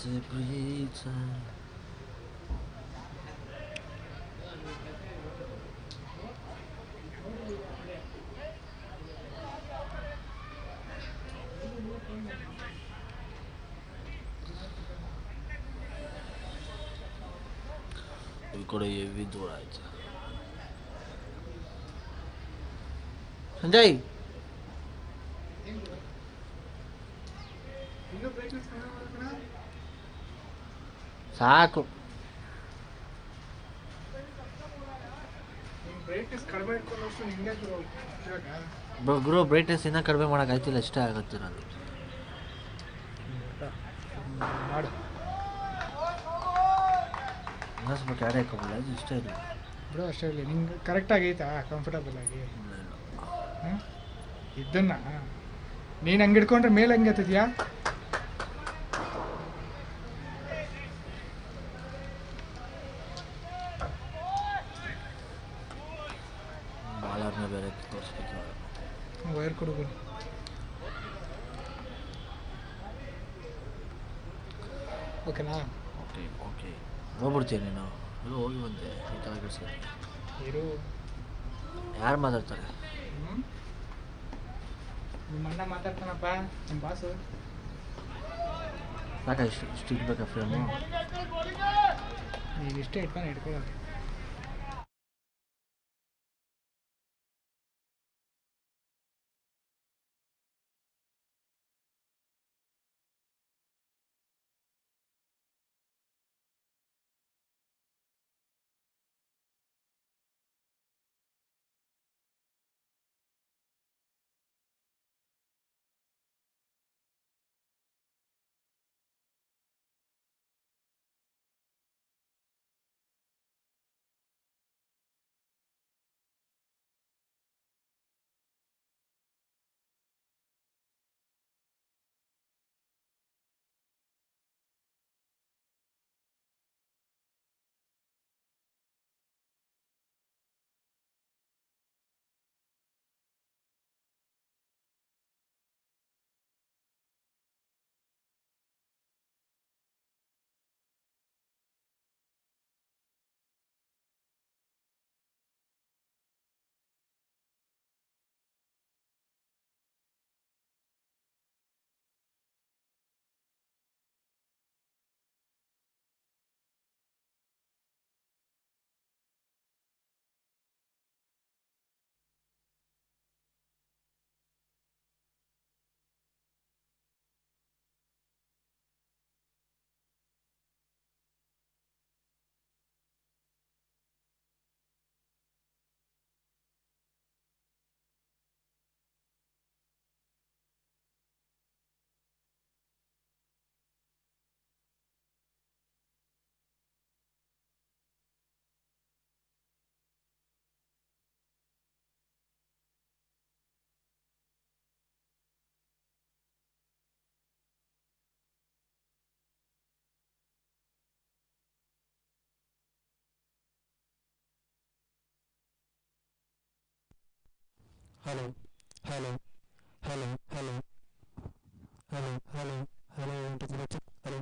ಪ್ರೀತ ಈ ಕಡೆ ಹೆವಿ ದೂರ ಆಯ್ತು ಸಂಜಯ್ ಸಾಕು ಗುರು ಬ್ರೈಟ್ನೆಸ್ ಇನ್ನೂ ಕಡಿಮೆ ಮಾಡೋಕ್ಕಾಯ್ತಿಲ್ಲ ಇಷ್ಟೇ ಆಗುತ್ತೆ ನಾನು ಮಾಡು ಇನ್ನೂ ಸ್ವಲ್ಪ ಕ್ಯಾಡೆ ಹಾಕೋಬಿಲ್ಲ ಇದು ಇಷ್ಟ ಇಲ್ಲ ಬಿಡು ಅಷ್ಟೇ ಇರಲಿ ನಿಂಗೆ ಕರೆಕ್ಟಾಗಿ ಐತಾ ಕಂಫರ್ಟಬಲ್ ಆಗಿ ಹ್ಞೂ ಇದನ್ನ ನೀನು ಹಂಗೆ ಹಿಡ್ಕೊಂಡ್ರೆ ಮೇಲೆ ಹಂಗೆ ಹತ್ತಿದ್ಯಾ ಬಾಲರ್ನ ಬೇರೆ ತೋರಿಸ್ಬೇಕು ವೈರ್ ಕೊಡು ಓಕೆನಾ ಓಕೆ ಓಕೆ ಹೋಗ್ಬಿಡ್ತೀಯ ನೀನು ಎಲ್ಲೋ ಹೋಗಿ ಬಂದೆ ಈ ಥರ ಕೆಲಸ ಇರು ಯಾರು ಮಾತಾಡ್ತಾರೆ ನಿಮ್ಮ ಅಣ್ಣ ಮಾತಾಡ್ತಾನಪ್ಪ ನಿಮ್ಮ ಬಾಸು ಸಾಕ ಇಷ್ಟು ಇಡ್ಬೇಕಾ ಫ್ರೇಮು ನೀನು ಇಷ್ಟೇ ಹಿಡ್ಕೊಳ್ಳೋದು Hello, hello, hello, hello, hello, hello, hello, hello.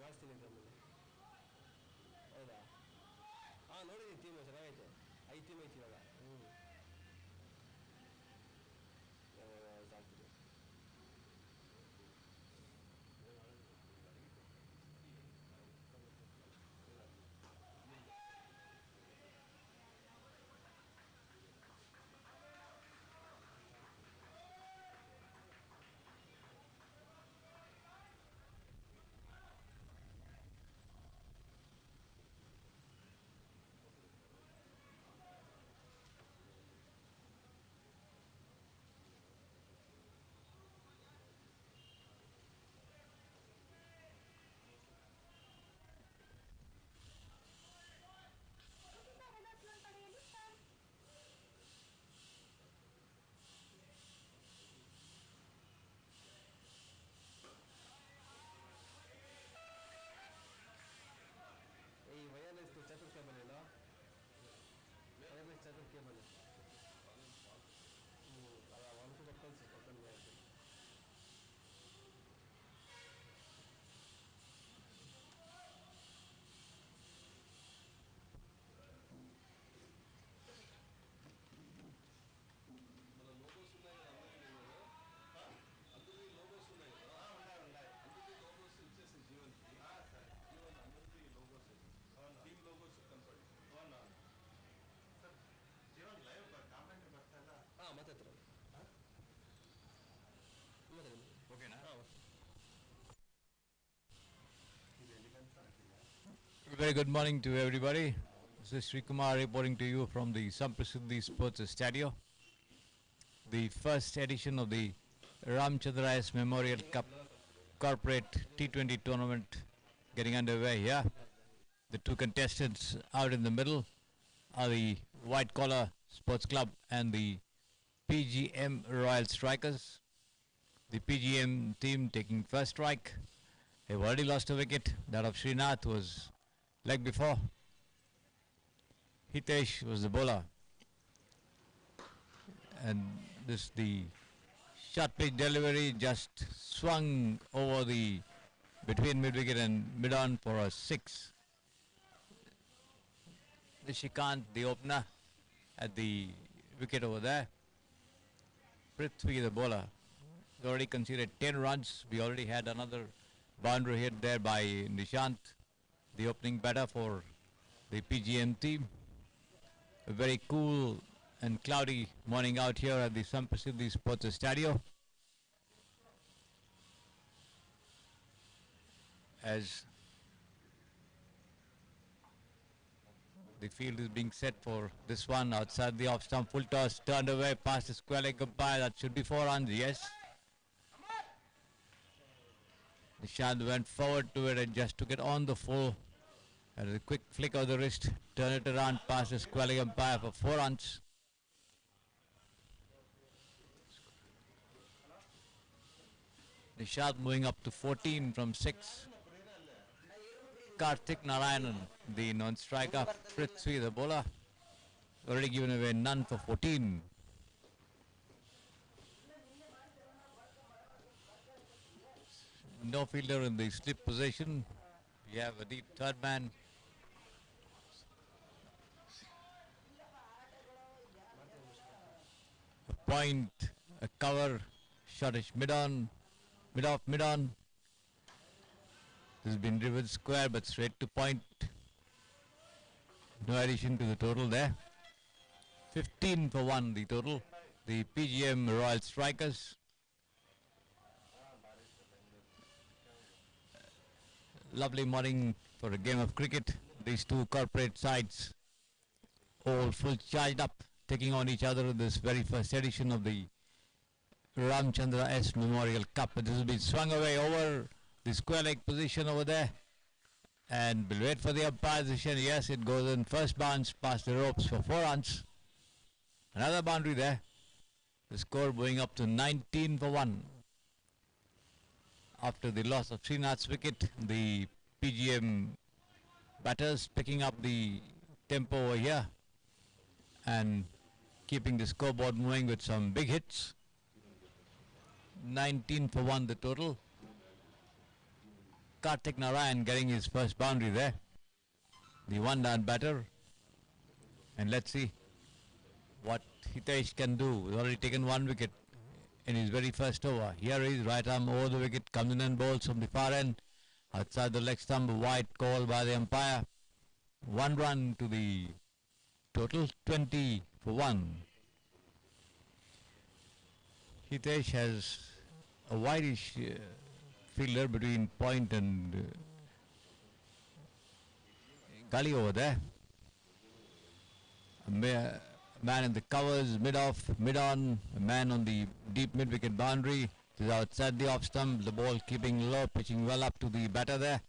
ಮಾಡಿಸ್ತೀನಿ ಆಮೇಲೆ. ಹೌದಾ? ಹಾಂ ನೋಡಿದ್ದೀನಿ ಟೀಮು ಚೆನ್ನಾಗೈತೆ. 5 ಟೀಮ್ ಐತಿ ಇವಾಗ. ಆಗ್ತಿದೆ. ಈ ವಯರ್ಲೆಸ್ ಚಾರ್ಜರ್ ಕೇಬಲ್ ಇಲ್ಲ, ವಯರ್ಲೆಸ್ ಚಾರ್ಜರ್ ಕೇಬಲ್ ಅಲ್ಲ ಒಂದು ಕೂಡ ಕಳಿಸಿ ಪಕ್ಕದ లోగోస్ ఉన్నాయి కదా అందరికీ లోగోస్ ఉన్నాయి కదా అందరికీ లోగోస్ ఇచ్చేసి జీవన్కి జీవన్ అందరికీ లోగోస్ టీమ్ లోగోస్ కనపడి ಸರ್ ಜೀವನ್ ಲೈವ್ ಕಾಮೆಂಟ್ ಬರ್ತಾ ಇಲ್ಲ. ಮಾತಾಡ್ತಾರೆ ಓಕೆನಾ? Very good morning to everybody. This is Sri Kumar reporting to you from the Samprasiddhi Sports Stadium. The first edition of the Ramachandra S Memorial Cup Corporate T20 tournament getting underway here. The two contestants out in the middle are the White Collar Sports Club and the PGM Royal Strikers. The PGM team taking first strike. They've already lost a wicket. That of Srinath was leg before. Hitesh was the bowler. And this the short pitch delivery just swung over the between mid wicket and mid on for a 6. Nishikant, the opener, at the wicket over there. Prithvi, the bowler, already conceded 10 runs. We already had another boundary hit there by Nishant, the opening batter for the PGM team. A very cool and cloudy morning out here at the Samprasiddhi Sports Stadium. As the field is being set for this one outside the off stump, full toss turned away past the square leg umpire. That should be 4 runs, yes. Nishant went forward to it and just took it on the full. And a quick flick of the wrist, turn it around past the square leg umpire for 4 runs. Nishant moving up to 14 from 6. Karthik Narayanan, the non-striker. Cricsay, the bowler, already given away none for 14. No fielder in the slip position. We have a deep third man. A point, a cover, shortish mid-on, mid-off, mid-on. This has been driven square but straight to point. No addition to the total there. 15 for 1 the total. The PGM Royal Strikers. Lovely morning for a game of cricket. These two corporate sides all full charged up, taking on each other in this very first edition of the Ramachandra S Memorial Cup. This has been swung away over the square leg position over there, and we'll wait for the umpire decision. Yes, it goes in first bounce past the ropes for 4 runs. Another boundary there. The score going up to 19 for 1. After the loss of Srinath's wicket, the PGM batters picking up the tempo over here and keeping the scoreboard moving with some big hits. 19 for 1 the total. Karthik Narayan getting his first boundary there. The one down batter. And let's see what Hitesh can do. He's already taken one wicket in his very first over. Here he is, right arm over the wicket, comes in and bowls from the far end. Outside the leg stump, wide call by the umpire. 1 run to the total, 20 for 1. Hitesh has a wideish fielder between point and gully over there. A man in the covers, mid-off, mid-on, a man on the deep mid-wicket boundary. It is outside the off stump, the ball keeping low, pitching well up to the batter there.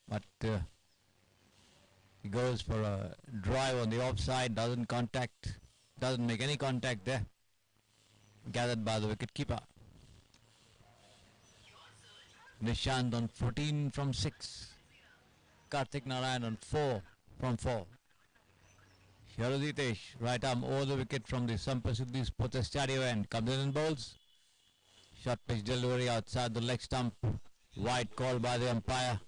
But he goes for a drive on the offside, doesn't make any contact there. Gathered by the wicket keeper. Nishant on 14 from 6. Karthik Narayan on 4 from 4. Here is Hitesh, right arm over the wicket from the Sampasidhi Sports Stadium end. Comes in and bowls. Short pitch delivery outside the leg stump. Wide call by the umpire.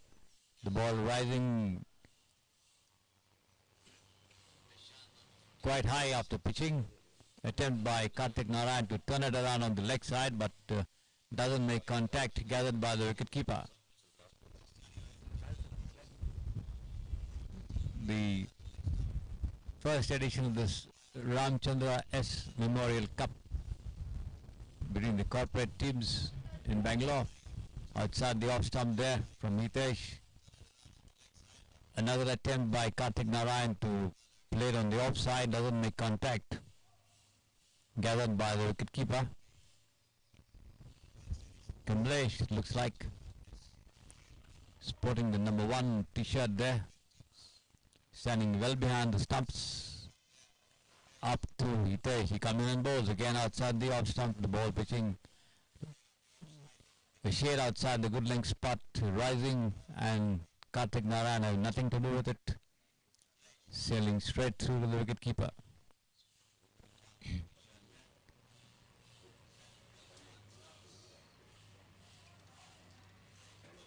The ball rising quite high after pitching. Attempt by Karthik Narayan to turn it around on the leg side, but doesn't make contact, gathered by the wicket keeper. The first edition of this Ramachandra S Memorial Cup between the corporate teams in Bangalore. Outside the off stump there from Hitesh. Another attempt by Karthik Narayan to play it on the offside, doesn't make contact. Gathered by the wicket keeper. Kamlesh, it looks like, sporting the number 1 t-shirt there. Standing well behind the stumps. Up to Hitesh. He comes in and bowls again outside the off stump. The ball pitching the shade outside the good length spot, rising, and Karthik Narayan have nothing to do with it. Sailing straight through to the wicket keeper.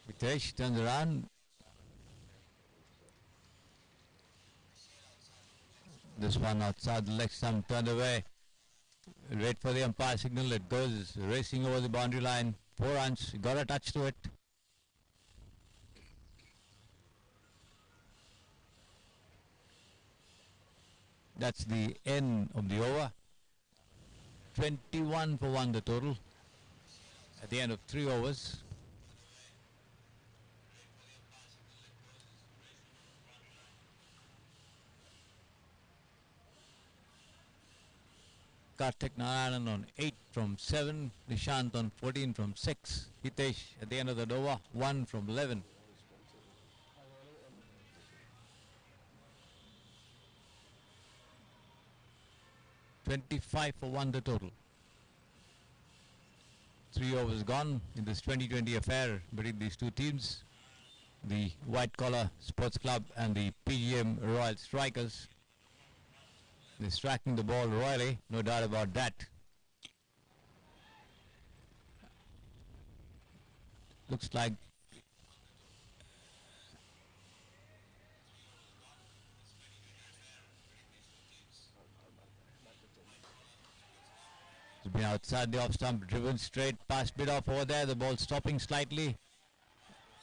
Hitesh turns around. This one outside the leg stump, turned away. Wait for the umpire signal. It goes racing over the boundary line. 4 runs. Got a touch to it. That's the end of the over. 21 for 1 the total at the end of 3 overs. Karthik Narayan on 8 from 7, Nishant on 14 from 6, Hitesh at the end of the over 1 from 11. $25 for 1 the total. 3 overs gone in this 2020 affair between these two teams, the White Collar Sports Club and the PGM Royal Strikers. They're striking the ball royally, no doubt about that. Looks like it's been outside the off stump, driven straight past mid-off over there. The ball stopping slightly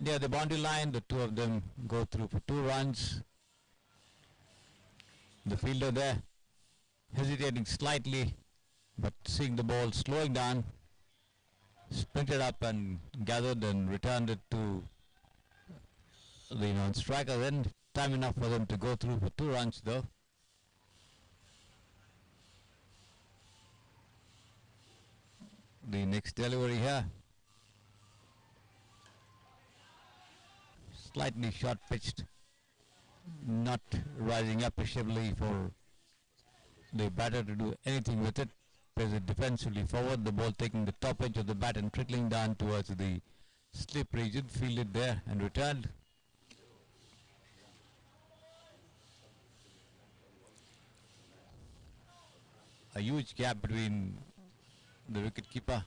near the boundary line. The two of them go through for 2 runs. The fielder there hesitating slightly, but seeing the ball slowing down, sprinted up and gathered and returned it to the non-striker. Then time enough for them to go through for 2 runs though. The next delivery here, slightly short pitched, not rising appreciably for the batter to do anything with it. Plays it defensively forward, the ball taking the top edge of the bat and trickling down towards the slip region, fielded there and returned. A huge gap between the wicket keeper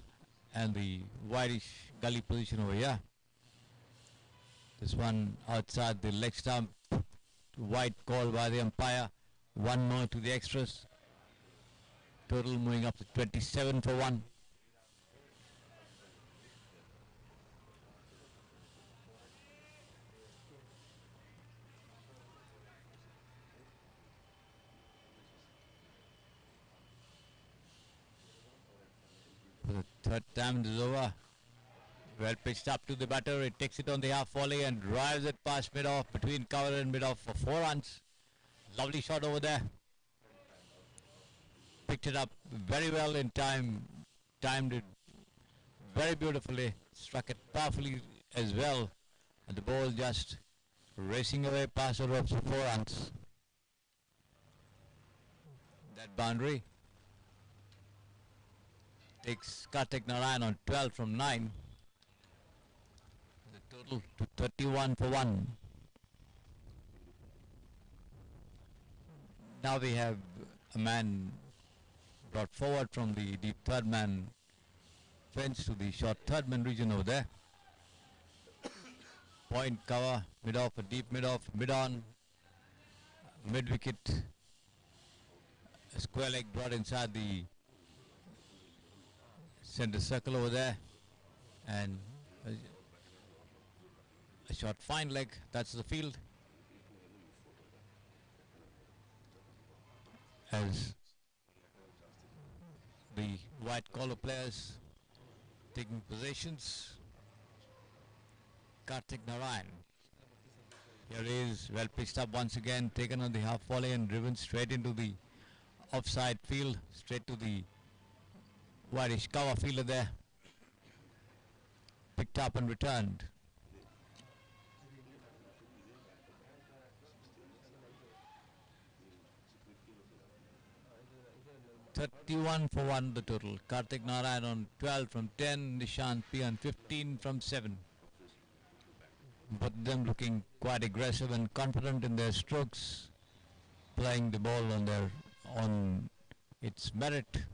and the wideish gully position over here. This one outside the leg stump. White call by the umpire. One more to the extras. Total moving up to 27 for 1. For the third time it is over. Well pitched up to the batter. It takes it on the half volley and drives it past mid-off, between cover and mid-off for 4 runs. Lovely shot over there. Picked it up very well in time. Timed it very beautifully. Struck it powerfully as well. And the ball just racing away past the ropes for 4 runs. That boundary takes Kartik Narayan on 12 from 9. The total to 31 for 1. Now we have a man brought forward from the deep third man fence to the short third man region over there. Point cover, mid-off, a deep mid-off, mid-on, mid-wicket. A square leg brought inside the center circle over there, and a short fine leg. That's the field. As the white collar players taking positions. Kartik Narayan. Here he is, well pitched up once again, taken on the half volley and driven straight into the offside field, straight to the whitish cover fielder there. Picked up and returned. "31 for 1 the total. Kartik Narayan on 12 from 10, Nishant P on 15 from 7. Both of them looking quite aggressive and confident in their strokes, playing the ball on its merit.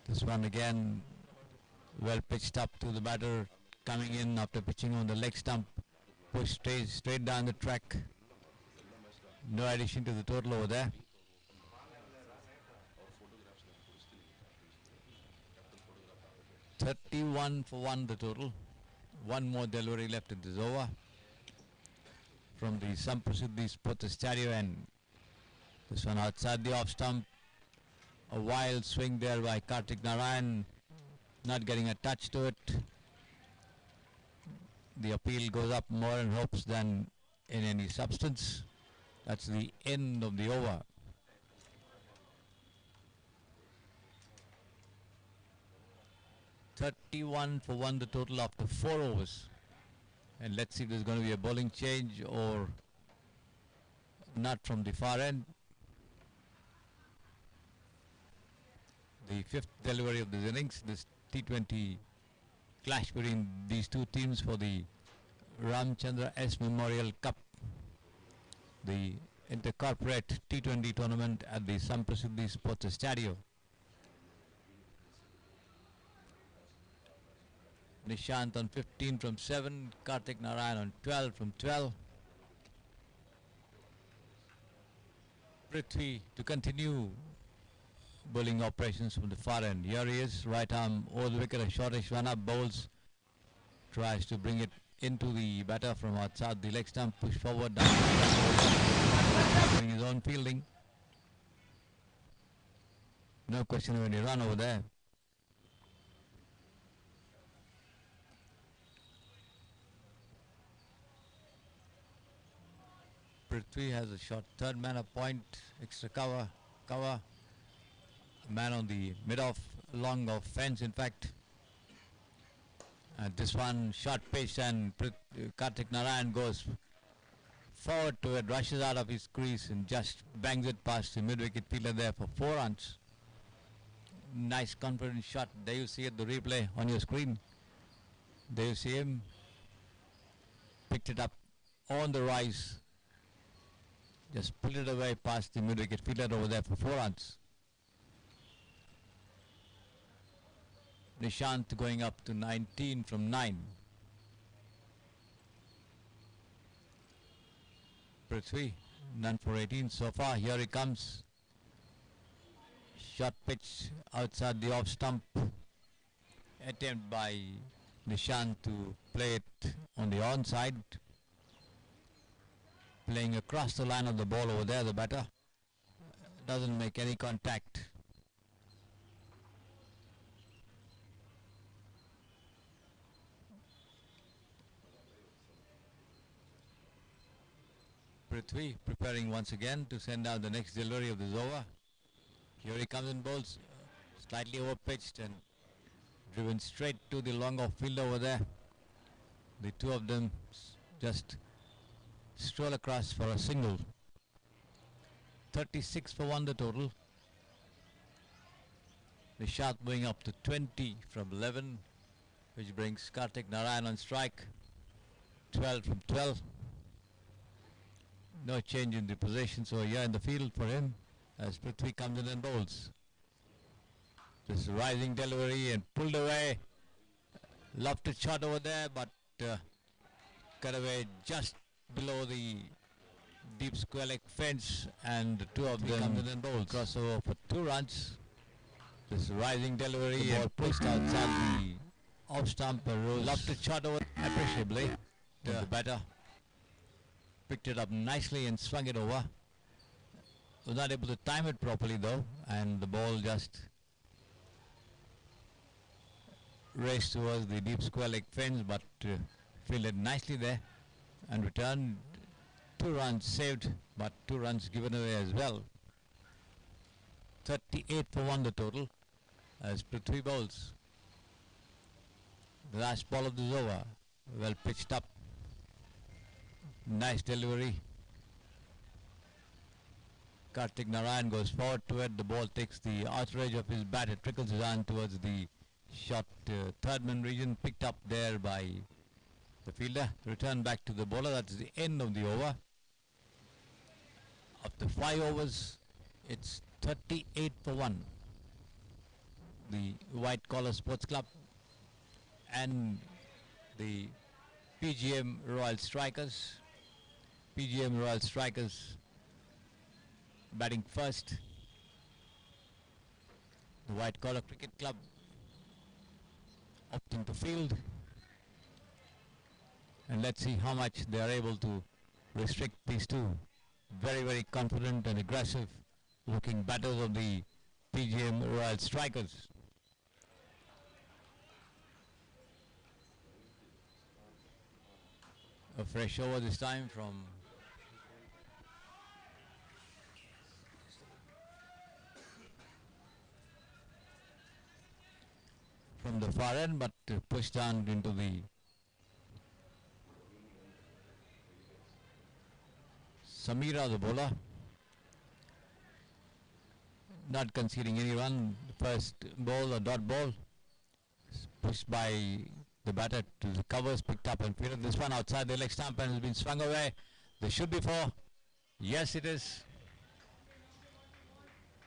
This one again, well pitched up to the batter, coming in after pitching on the leg stump, pushed straight down the track. No addition to the total over there. "31 for 1 the total. One more delivery left in this over from the Samprasidhi Sports Stadium, and this one outside the off stump. A wild swing there by Kartik Narayan, not getting a touch to it. The appeal goes up more in hopes than in any substance. That's the end of the over. "31 for 1 the total after 4 overs. And let's see if there's going to be a bowling change or not from the far end. The 5th delivery of this innings, this T20 clash between these two teams for the Ramachandra S Memorial Cup, the intercorporate T20 tournament at the Samprasidhi Sports Stadium. Nishant on 15 from 7, Kartik Narayan on 12 from 12. Prithvi to continue bowling operations from the far end. Here he is, right arm over the wicket, a shortish run up, bowls, tries to bring it into the batter from outside the leg stump, push forward, down, doing his own fielding. No question of any run over there. Prithvi has a short third man, a point, extra cover, a man on the mid-off, long off fence in fact. And this one short pitch, and Kartik Narayan goes forward to it, rushes out of his crease and just bangs it past the mid-wicket fielder there for 4 runs. Nice confident shot. There you see it, the replay on your screen. There you see him. Picked it up on the rise. Just pulled it away past the mid-wicket fielder over there for 4 runs. Nishant going up to 19 from 9. Prithvi, none for 18 so far. Here he comes. Shot pitch outside the off stump. Attempt by Nishant to play it on the onside. Playing across the line of the ball over there, the batter. Doesn't make any contact. Prithvi preparing once again to send out the next delivery of this over. Here he comes and bowls, slightly overpitched and driven straight to the long off field over there. The two of them just stroll across for a single. 36 for 1 the total. Nishant going up to 20 from 11, which brings Kartik Narayan on strike. 12 from 12. No change in the position, so here in the field for him as Prithvi comes in and bowls. This rising delivery and pulled away. Lofted shot over there, but cut away just below the deep square leg fence, and the two of them come in and bowls. Crossover for 2 runs. This rising delivery and pushed outside the off stump and rose. Lofted shot over appreciably. The batter picked it up nicely and swung it over. Was not able to time it properly though, and the ball just raced towards the deep square leg fence, but fielded nicely there and returned. 2 runs saved, but 2 runs given away as well. 38 for 1 the total as Prithvi bowls. The last ball of this over, well pitched up. Nice delivery. Kartik Narayan goes forward to it. The ball takes the outer edge of his bat. It trickles his hand towards the short third man region, picked up there by the fielder. Return back to the bowler. That's the end of the over. After 5 overs, it's 38 for 1. The White Collar Sports Club and the PGM Royal Strikers. PGM Royal Strikers batting first. The White Collar Cricket Club opting to field. And let's see how much they are able to restrict these two very, very confident and aggressive looking batters of the PGM Royal Strikers. A fresh over this time from the far end, but pushed down into the Samira, the bowler. Not conceding any run. First ball, a dot ball, pushed by the batter to the covers, picked up and fielded. This one outside the leg stump and has been swung away. There should be 4. Yes, it is.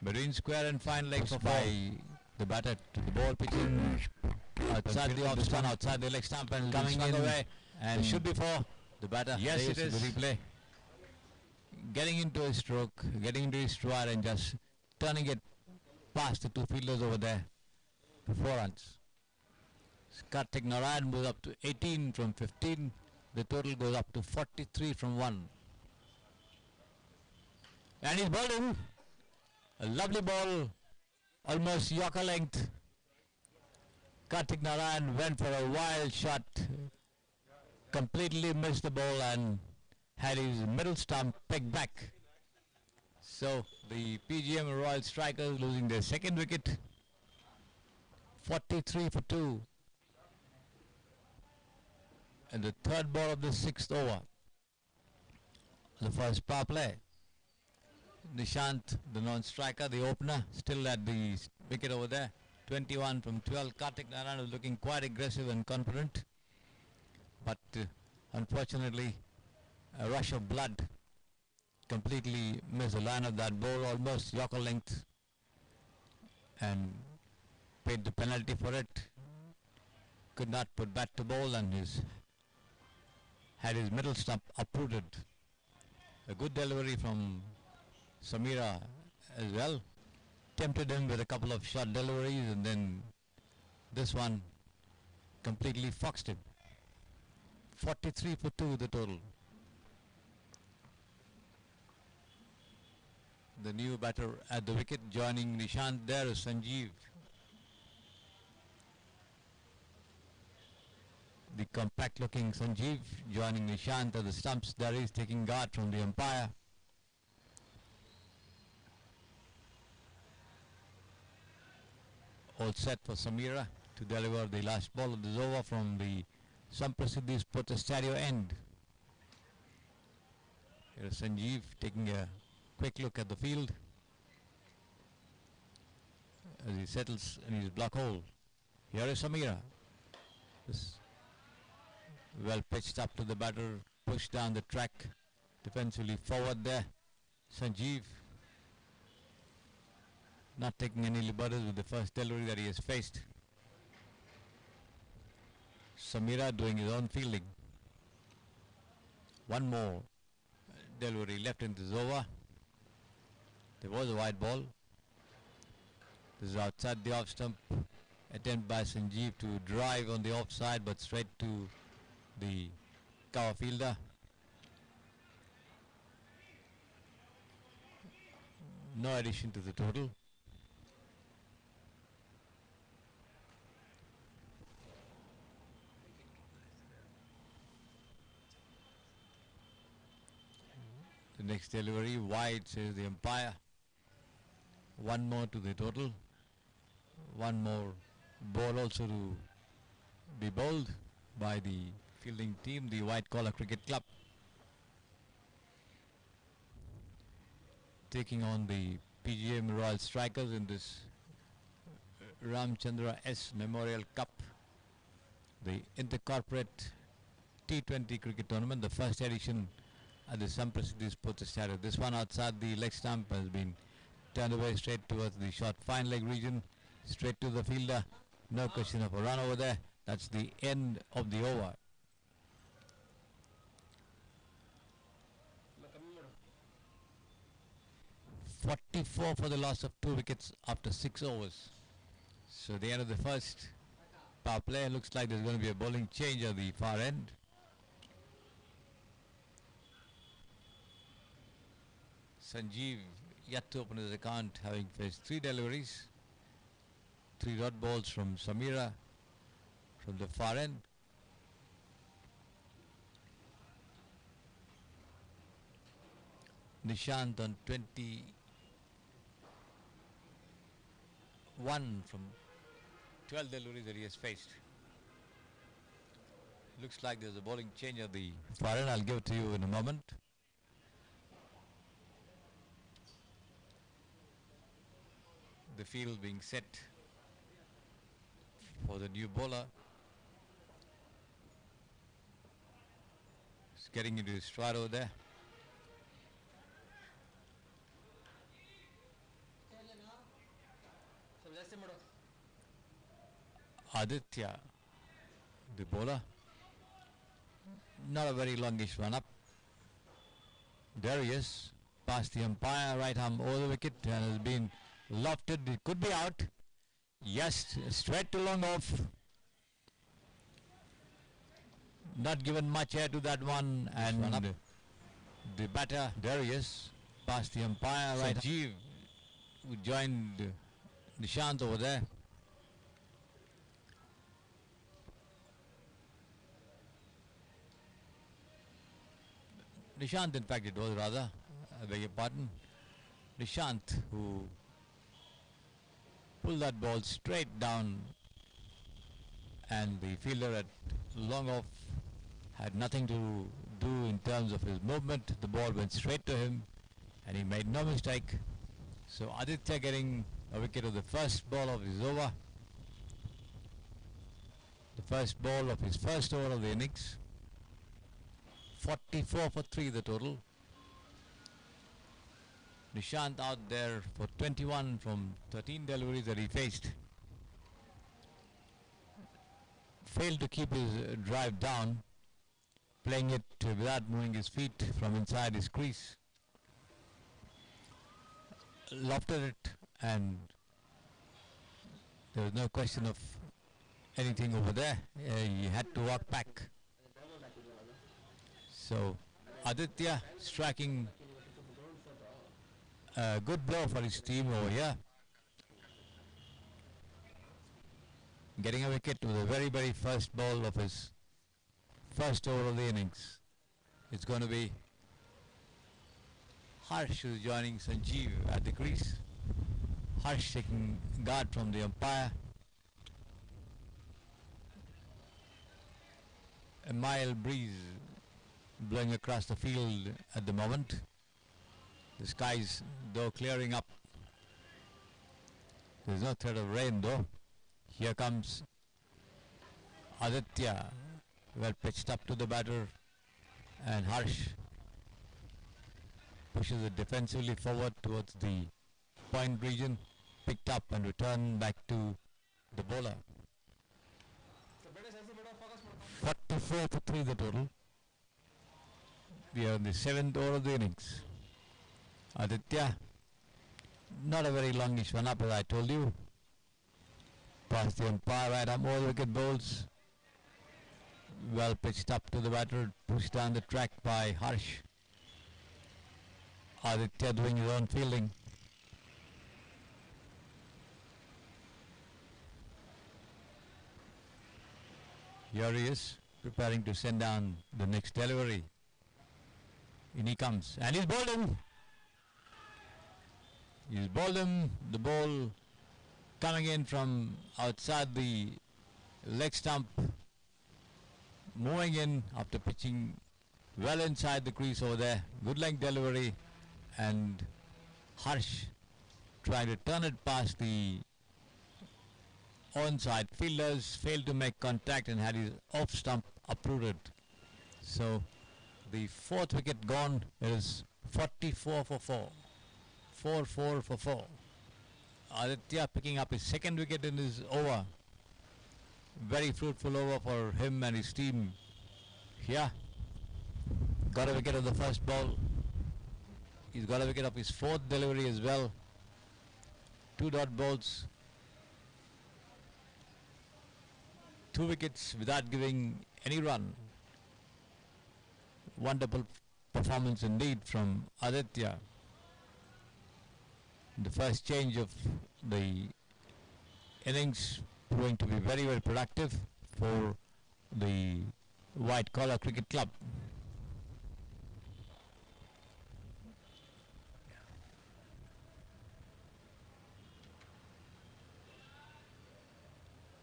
Marine square and fine leg for by the batter to the ball, pitching outside the off stump, outside the leg stump and coming in away. And should be 4. The batter. Yes, it is. The replay. Getting into his stroke, getting into his stride and just turning it past the 2 fielders over there for 4 runs. Kartik Narayan moves up to 18 from 15. The total goes up to 43 from 1. And he's bowling a lovely ball, almost Yorker length. Kartik Narayan went for a wild shot, completely missed the ball and had his middle stump pegged back. So the PGM Royal Strikers losing their second wicket. 43 for 2. And the third ball of the 6th over. The first power play. Nishant, the non-striker, the opener, still at the wicket over there. 21 from 12. Kartik Narayan is looking quite aggressive and confident. But unfortunately, a rush of blood completely missed the line of that ball, almost Yorker length, and paid the penalty for it. could not put bat to ball and had his middle stump uprooted. A good delivery from Samira as well. Tempted him with a couple of short deliveries, and then this one completely foxed him. 43 for 2 the total. The new batter at the wicket joining Nishant there is Sanjeev. The compact looking Sanjeev joining Nishant at the stumps. There he is taking guard from the umpire. All set for Samira to deliver the last ball of this over from the Samprasidhi Sports Stadio end. Here is Sanjeev taking a quick look at the field as he settles in his block hole. Here is Samira. This well pitched up to the batter, pushed down the track, defensively forward there. Sanjeev not taking any liberties with the first delivery that he has faced. Samira doing his own fielding. One more delivery left in this over. There was a wide ball. This is outside the off stump. Attempt by Sanjeev to drive on the offside, but straight to the cover fielder. No addition to the total. The next delivery wide, says the umpire. One more to the total. One more ball also to be bowled by the fielding team, the White Collar Cricket Club. Taking on the PGM Royal Strikers in this Ramachandra S Memorial Cup, the Intercorporate T20 cricket tournament, the first edition at the Samprasidhi Sports Stadio. This one outside the leg stump has been turned away straight towards the short fine leg region, straight to the fielder. No question of a run over there. That's the end of the over. .44 for the loss of 2 wickets after 6 overs. So the end of the first power play. Looks like there's going to be a bowling change at the far end. Sanjeev yet to open his account, having faced 3 deliveries. 3 dot balls from Samira from the far end. Nishant on 21 from 12 deliveries that he has faced. Looks like there's a bowling change at the far end. I'll give it to you in a moment. The field being set for the new bowler. He's getting into his stride over there. Aditya, the bowler. Not a very longish run up. There he is, past the umpire, right arm over the wicket, and has been lofted. It could be out. Yes, straight to long off. Not given much air to that one, and run up. The batter, there he is, past the umpire, right. Sanjeev, who joined Nishant over there. Nishant, in fact, it was rather, I beg your pardon. Nishant, who pulled that ball straight down, and the fielder at long off had nothing to do in terms of his movement. The ball went straight to him, and he made no mistake. So Aditya getting a wicket of the first ball of his over. The first ball of his first over of the innings. 44 for 3 the total. Nishant out there for 21 from 13 deliveries that he faced. failed to keep his drive down, playing it without moving his feet from inside his crease. Lofted it, and there was no question of anything over there. He had to walk back. So Aditya striking a good blow for his team over here, getting a wicket with the very, very first ball of his first over of the innings. It's going to be Harsh who's joining Sanjeev at the crease. Harsh taking guard from the umpire. A mild breeze blowing across the field at the moment. The skies though clearing up. There's no threat of rain though. Here comes Aditya, well pitched up to the batter, and Harsh pushes it defensively forward towards the point region, picked up and returned back to the bowler. 44 for 3 the total. We are in the 7th over of the innings. Aditya, not a very longish one up as I told you. Past the umpire, right arm over the wicket bowls. Well pitched up to the batter, pushed down the track by Harsh. Aditya doing his own fielding. Here he is, preparing to send down the next delivery. In he comes, and he's bowled him. He's bowled him. The ball coming in from outside the leg stump, moving in after pitching well inside the crease over there. Good length delivery, and Harsh trying to turn it past the onside fielders, failed to make contact and had his off stump uprooted. So the 4th wicket gone. Is 44 for 4. 4 for 4. Aditya picking up his 2nd wicket in his over. Very fruitful over for him and his team here. Got a wicket of the first ball. He's got a wicket of his 4th delivery as well. 2 dot balls. 2 wickets without giving any run. Wonderful performance indeed from Aditya. The first change of the innings proving to be very, very productive for the White Collar Cricket Club.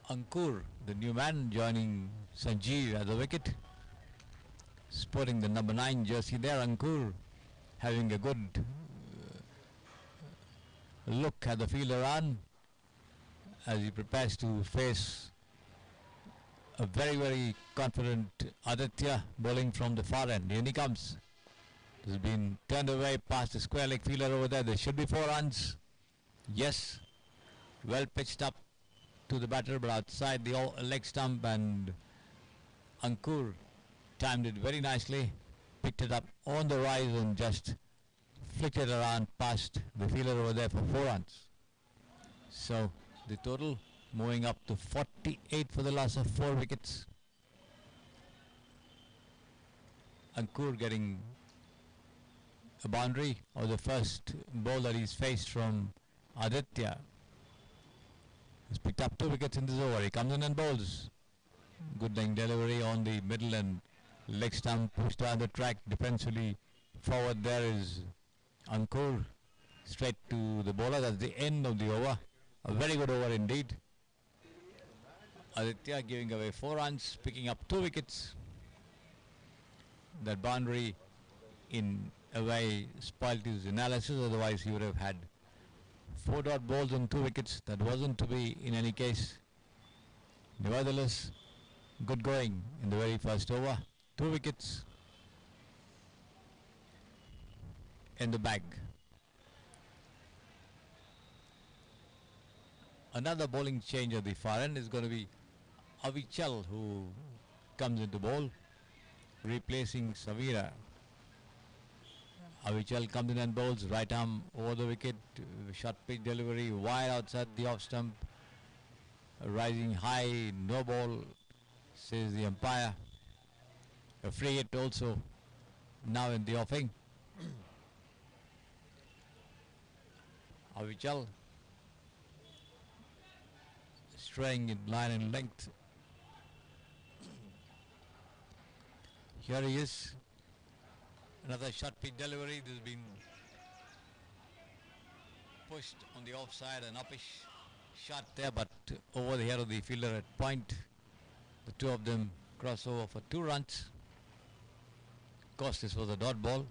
Ankur, the new man, joining Sanjeev at the wicket. Sporting the number 9 jersey there, Ankur having a good look at the fielder on as he prepares to face a very, very confident Aditya bowling from the far end. In he comes. This has been turned away past the square leg fielder over there. There should be 4 runs. Yes. Well pitched up to the batter, but outside the leg stump, and Ankur timed it very nicely, picked it up on the rise and just flicked it around past the fielder over there for 4 runs. So the total moving up to 48 for the loss of 4 wickets. Ankur getting a boundary or the first ball that he's faced from Aditya. He's picked up 2 wickets in this over. He comes in and bowls. Good length delivery on the middle and leg stump, pushed down the track defensively. Forward there is Ankur, straight to the bowler. That's the end of the over. A very good over indeed. Aditya giving away 4 runs, picking up 2 wickets. That boundary in a way spoiled his analysis, otherwise he would have had 4 dot balls and 2 wickets. That wasn't to be in any case. Nevertheless, good going in the very first over. 2 wickets in the bag. Another bowling change at the far end is going to be Avichal, who comes into bowl, replacing Savira. Avichal comes in and bowls right arm over the wicket, short pitch delivery wide outside the off stump, rising high, no ball, says the umpire. A free hit also now in the offing. Avichal straying in line and length. Here he is. Another short pitch delivery. This has been pushed on the offside, an uppish shot there, but over the head of the fielder at point. The two of them cross over for 2 runs. Of course, this was a dot ball.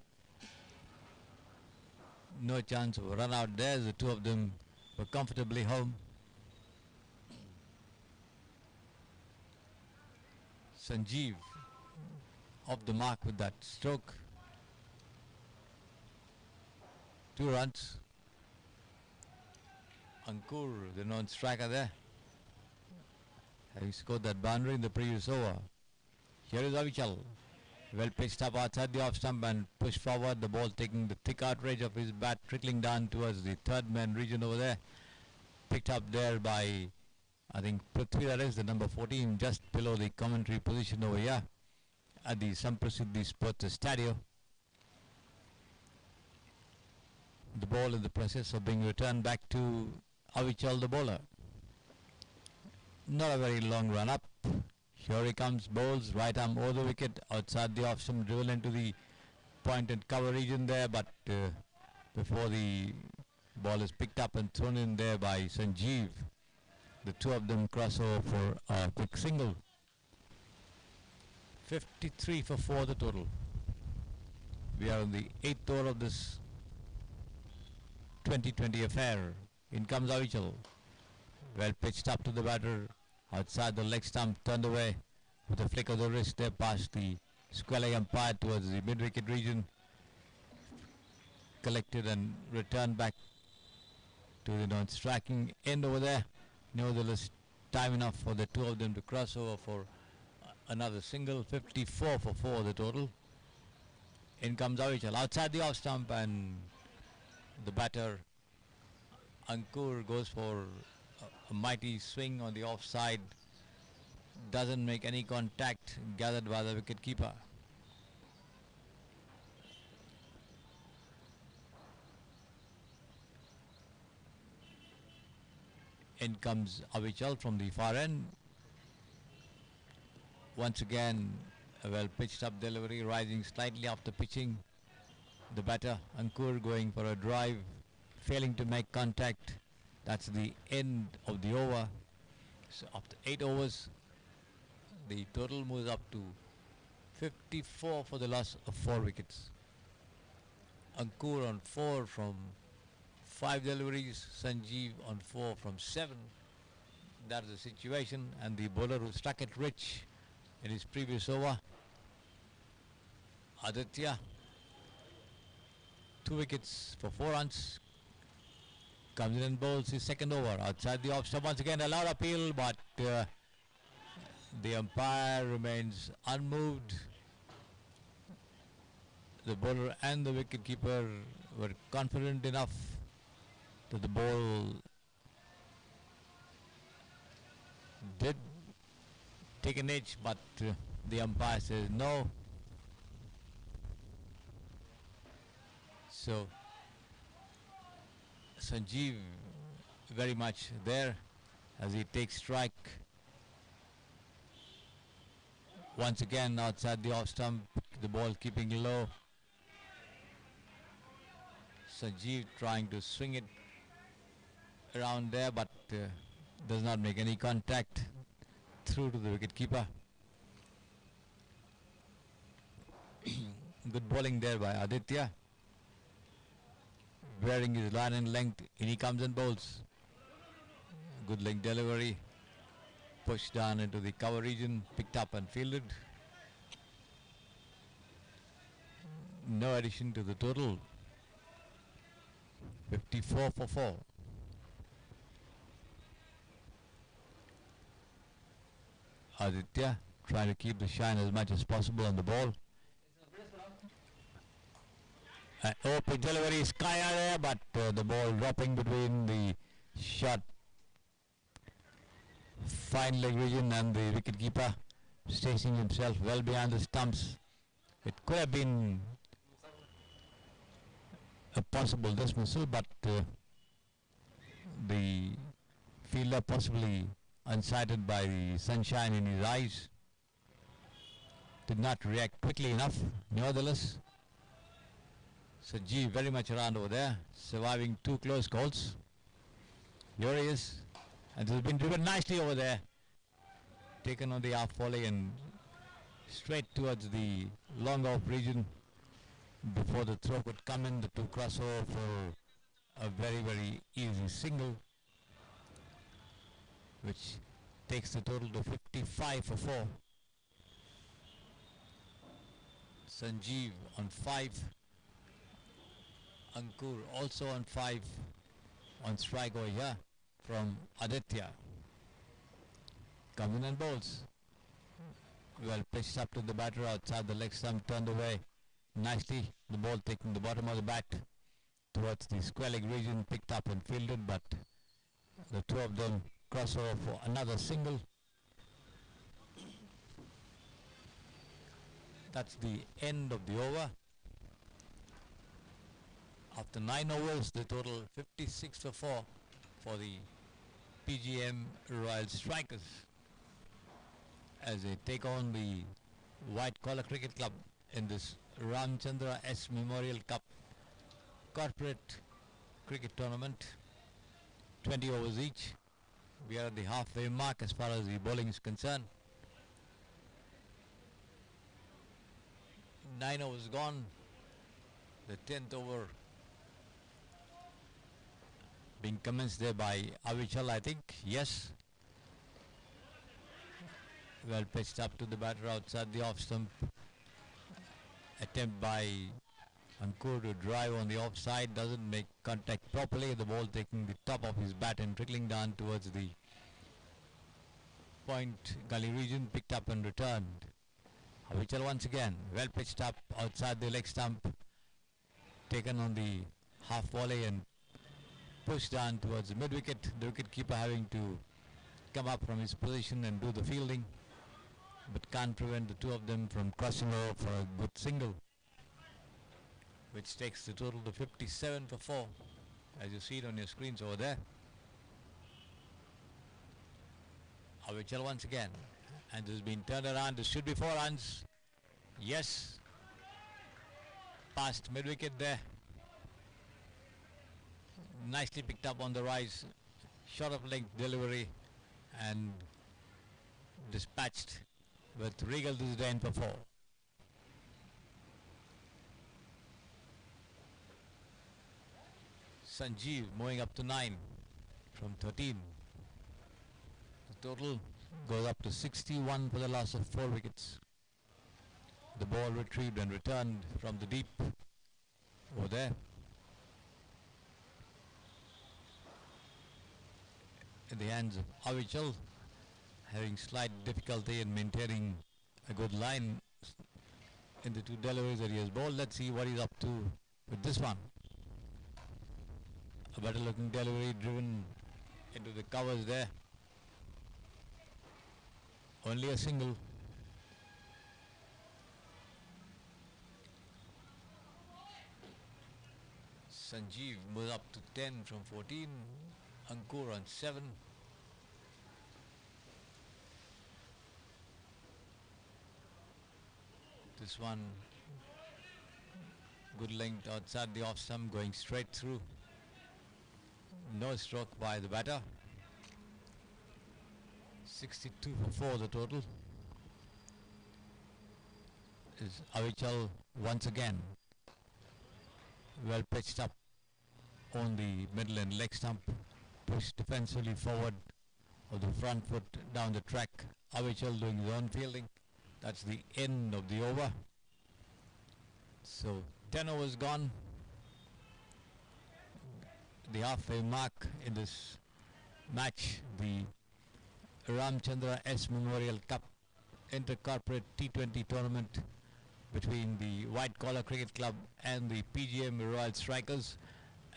No chance of a run out there. The two of them were comfortably home. Sanjeev off the mark with that stroke. 2 runs. Ankur, the non-striker there, having scored that boundary in the previous over. Here is Avichal. Well pitched up outside the off stump and pushed forward. The ball taking the thick outrage of his bat, trickling down towards the third man region over there. Picked up there by, I think, Prithvi, that is the number 14, just below the commentary position over here at the Samprasiddhi Sports Stadio. The ball in the process of being returned back to Avichal, the bowler. Not a very long run up. Here he comes, bowls right arm over the wicket, outside the off stump, driven into the point and cover region there, but before the ball is picked up and thrown in there by Sanjeev, the two of them cross over for a quick single. 53 for 4 the total. We are in the 8th over of this 2020 affair. In comes Avichal. Well pitched up to the batter. Outside the leg stump, turned away with a flick of the wrist there past the square leg umpire towards the mid-wicket region. Collected and returned back to the non-striking end over there. Nevertheless, time enough for the two of them to cross over for another single. 54 for 4 the total. In comes Avichal outside the off stump, and the batter Ankur goes for a mighty swing on the offside. Doesn't make any contact, gathered by the wicket keeper. In comes Avichal from the far end. Once again, a well pitched up delivery, rising slightly after pitching. The batter Ankur going for a drive, failing to make contact. That's the end of the over. So after 8 overs, the total moves up to 54 for the loss of 4 wickets. Ankur on 4 from 5 deliveries, Sanjeev on 4 from 7. That's the situation, and the bowler who struck it rich in his previous over, Aditya, 2 wickets for 4 runs. Comes in and bowls his second over outside the off stump. Once again a loud appeal, but the umpire remains unmoved. The bowler and the wicketkeeper were confident enough that the ball did take an edge, but the umpire says no. So Sanjeev very much there as he takes strike. Once again outside the off stump, the ball keeping low. Sanjeev trying to swing it around there, but does not make any contact through to the wicketkeeper. Good bowling there by Aditya. Wearing his line and length, in he comes and bowls. Good length delivery, pushed down into the cover region, picked up and fielded. No addition to the total. 54 for 4. Aditya trying to keep the shine as much as possible on the ball. Open delivery is Kaya there, but the ball dropping between the shot fine leg region and the wicket keeper, stationing himself well behind the stumps. It could have been a possible dismissal, but the fielder, possibly unsighted by the sunshine in his eyes, did not react quickly enough. Nevertheless, Sanjeev very much around over there, surviving two close calls. Here he is, and this has been driven nicely over there. Taken on the half volley and straight towards the long off region. Before the throw could come in, the two cross over for a very, very easy single, which takes the total to 55 for 4. Sanjeev on 5. Ankur also on 5 on strike over here from Aditya. Comes in and bowls. Well pitched up to the batter outside the leg stump, turned away nicely. The ball taking the bottom of the bat towards the square leg region, picked up and fielded, but the two of them cross over for another single. That's the end of the over. After 9 overs, the total 56 for 4 for the PGM Royal Strikers as they take on the White Collar Cricket Club in this Ramachandra S Memorial Cup corporate cricket tournament. 20 overs each. We are at the halfway mark as far as the bowling is concerned. 9 overs gone. The 10th over being commenced there by Avichal, I think. Yes. Well pitched up to the batter outside the off stump. Attempt by Ankur to drive on the offside, doesn't make contact properly. The ball taking the top of his bat and trickling down towards the point gully region, picked up and returned. Avichal once again, well pitched up outside the leg stump, taken on the half volley and pushed down towards the mid wicket. The wicket keeper having to come up from his position and do the fielding, but can't prevent the two of them from crossing over for a good single, which takes the total to 57 for 4, as you see it on your screens over there. Avichal once again, and this has been turned around. This should be 4 runs. Yes, past mid wicket there. Nicely picked up on the rise, short of length delivery, and dispatched with regal disdain for 4. Sanjeev moving up to 9 from 13. The total goes up to 61 for the loss of 4 wickets. The ball retrieved and returned from the deep over there. In the hands of Avichal, having slight difficulty in maintaining a good line in the two deliveries that he has bowled. Let's see what he's up to with this one. A better looking delivery driven into the covers there. Only a single. Sanjeev moves up to 10 from 14. Ankur on 7. This one good length outside the off stump, going straight through. No stroke by the batter. 62 for 4 the total. Is Avichal once again. Well pitched up on the middle and leg stump. Pushed defensively forward of the front foot down the track. Avichal doing his own fielding. That's the end of the over. So 10 overs gone. The halfway mark in this match. The Ramachandra S Memorial Cup Inter-Corporate T20 tournament between the White Collar Cricket Club and the PGM Royal Strikers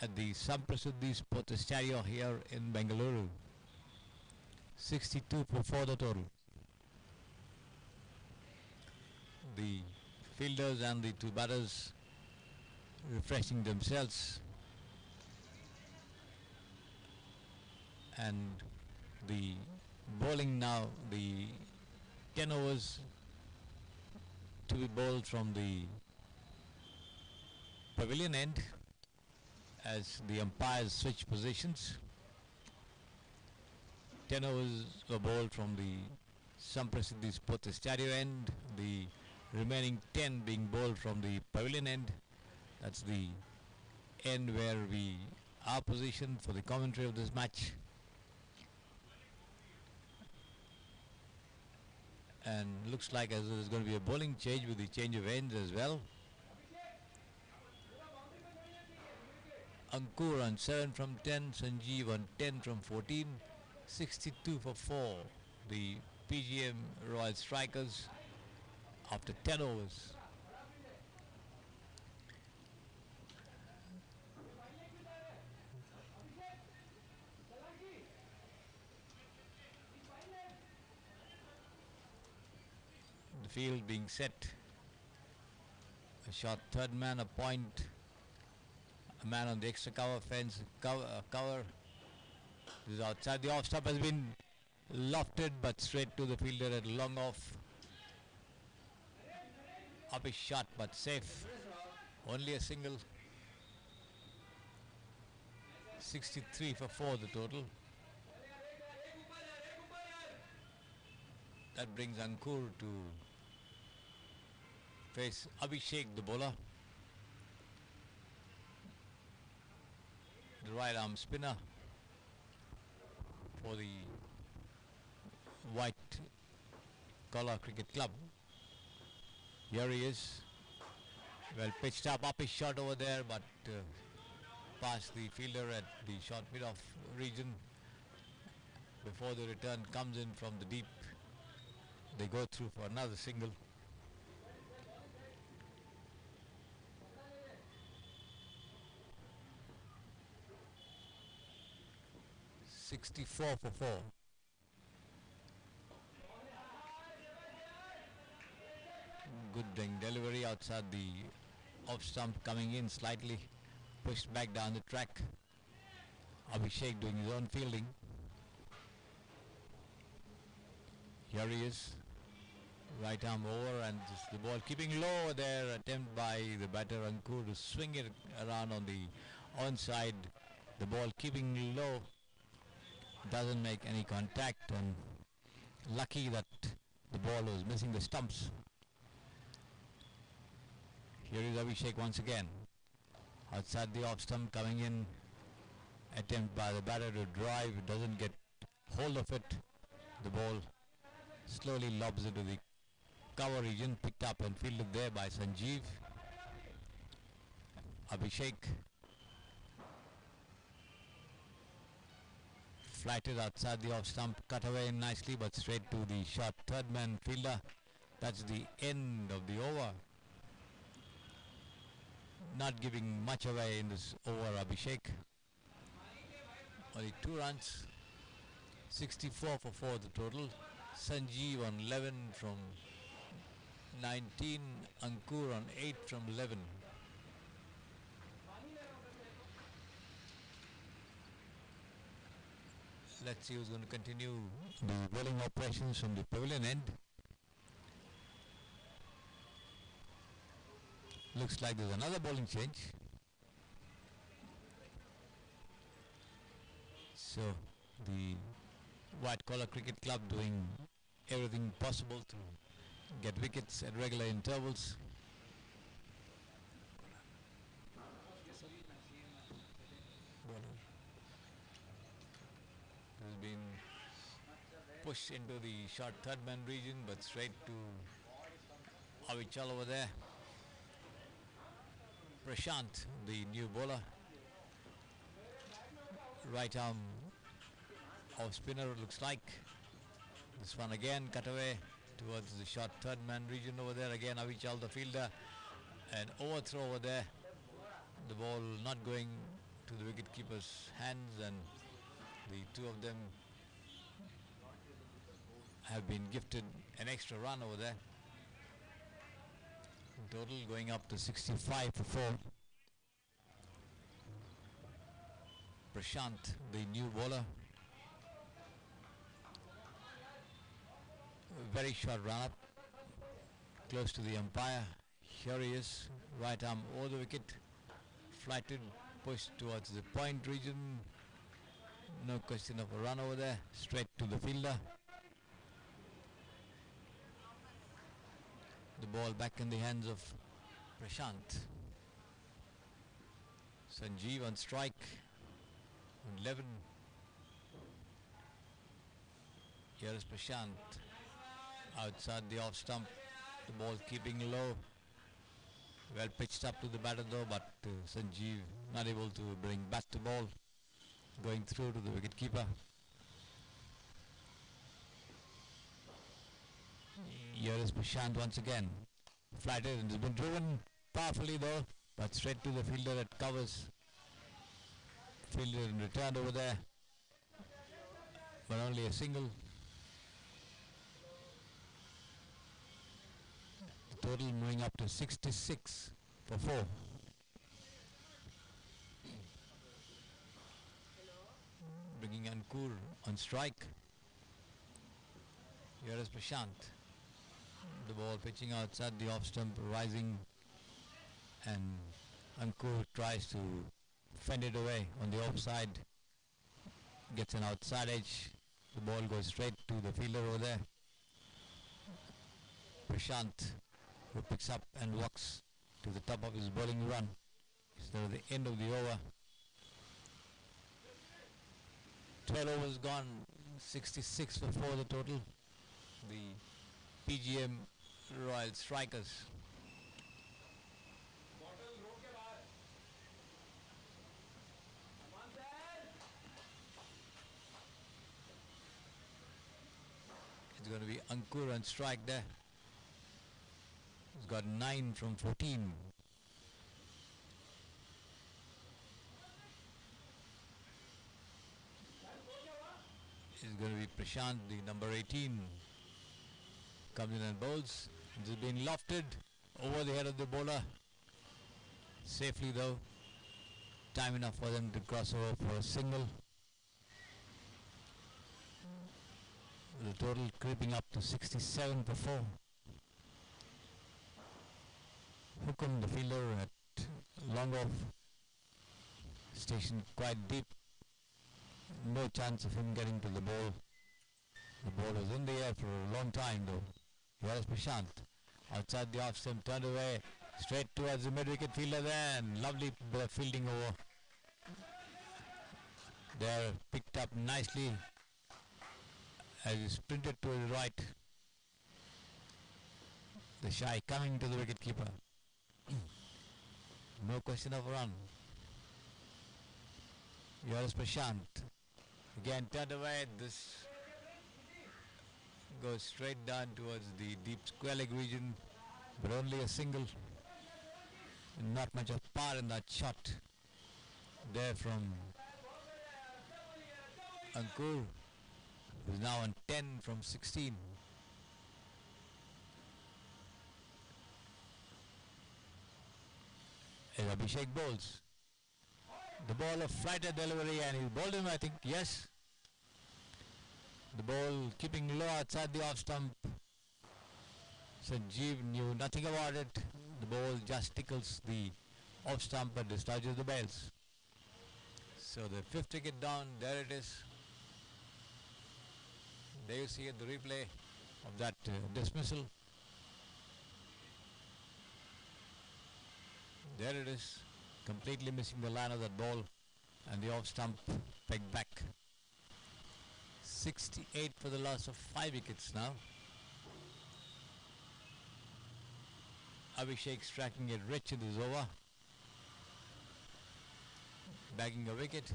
at the Samprasiddhi Sports Stadium here in Bengaluru. 62 for 4 the total. The fielders and the two batters refreshing themselves, and the bowling now, the 10 overs to be bowled from the pavilion end as the umpires switch positions. 10 overs were bowled from the Samprasiddhi Sports Stadium end, the remaining 10 being bowled from the pavilion end. That's the end where we are positioned for the commentary of this match. And looks like as there's going to be a bowling change with the change of ends as well. Ankur on 7 from 10, Sanjeev on 10 from 14, 62 for 4. The PGM Royal Strikers after 10 overs. The field being set. A shot third man, a point, a man on the extra cover fence, cover. This is outside the off stump, has been lofted but straight to the fielder at long off. Up his shot but safe. Only a single. 63 for 4 the total. That brings Ankur to face Abhishek, the bowler. The right arm spinner for the White Collar Cricket Club. Here he is. Well pitched up his shot over there, but past the fielder at the short mid-off region. Before the return comes in from the deep, they go through for another single. .64 for 4. Good delivery outside the off stump, coming in slightly, pushed back down the track. Abhishek doing his own fielding. Here he is, right arm over, and the ball keeping low there. Attempt by the batter Ankur to swing it around on the onside. The ball keeping low, doesn't make any contact, and lucky that the ball was missing the stumps. Here is Abhishek once again, outside the off stump, coming in. Attempt by the batter to drive, doesn't get hold of it. The ball slowly lobs into the cover region, picked up and fielded there by Sanjeev. Abhishek flighted outside the off stump, cut away nicely but straight to the short third man fielder. That's the end of the over. Not giving much away in this over, Abhishek. Only 2 runs. 64 for 4 the total. Sanjeev on 11 from 19. Ankur on 8 from 11. Let's see who's going to continue the bowling operations from the pavilion end. Looks like there's another bowling change. So the White Collar Cricket Club doing everything possible to get wickets at regular intervals. Has been pushed into the short third man region, but straight to Avichal over there. Prashant, the new bowler. Right arm off spinner, looks like. This one again cut away towards the short third man region over there. Again Avichal the fielder. An overthrow over there. The ball not going to the wicket keeper's hands, and the two of them have been gifted an extra run over there. In total going up to 65 for 4. Prashant, the new bowler. Very short run up, close to the umpire. Here he is, right arm over the wicket, flighted, pushed towards the point region. No question of a run over there, straight to the fielder. The ball back in the hands of Prashant. Sanjeev on strike, 11. Here is Prashant. Outside the off stump, the ball keeping low. Well pitched up to the batter though, but Sanjeev not able to bring back the ball. Going through to the wicketkeeper. Here is Prashant once again. Flatted and has been driven powerfully though, but straight to the fielder that covers. Fielder and returned over there, but only a single. Total moving up to 66 for 4. Bringing Ankur on strike. Here is Prashant. The ball pitching outside the off stump, rising, and Ankur tries to fend it away on the offside. Gets an outside edge. The ball goes straight to the fielder over there. Prashant, who picks up and walks to the top of his bowling run. So the end of the over. 12 overs gone, 66 for 4 the total. The PGM Royal Strikers. It's going to be Ankur on strike there. He's got 9 from 14. It's going to be Prashant, the number 18. Comes in and bowls. It's been lofted over the head of the bowler. Safely though. Time enough for them to cross over for a single. The total creeping up to 67 for 4. Hukum, the fielder at long off, stationed quite deep. No chance of him getting to the ball. The ball was in the air for a long time though. Here's Prashant. Outside the off stump, turned away, straight towards the mid-wicket fielder there, and lovely fielding over. There, picked up nicely as he sprinted to his right. The shy coming to the wicketkeeper. No question of a run. Here's Prashant. Again turned away. This goes straight down towards the deep square leg region, but only a single. Not much of power in that shot. There from Ankur, who's now on 10 from 16. As Abhishek bowls. The ball of flighted delivery, and he bowled him, I think, yes. The ball keeping low outside the off stump. Sanjeev knew nothing about it. The ball just tickles the off stump but dislodges the bails. So the fifth wicket down, there it is. There you see it, the replay of that dismissal. There it is, completely missing the line of that ball, and the off stump pegged back. 68 for the loss of 5 wickets now. Abhishek striking it rich in this over, bagging a wicket.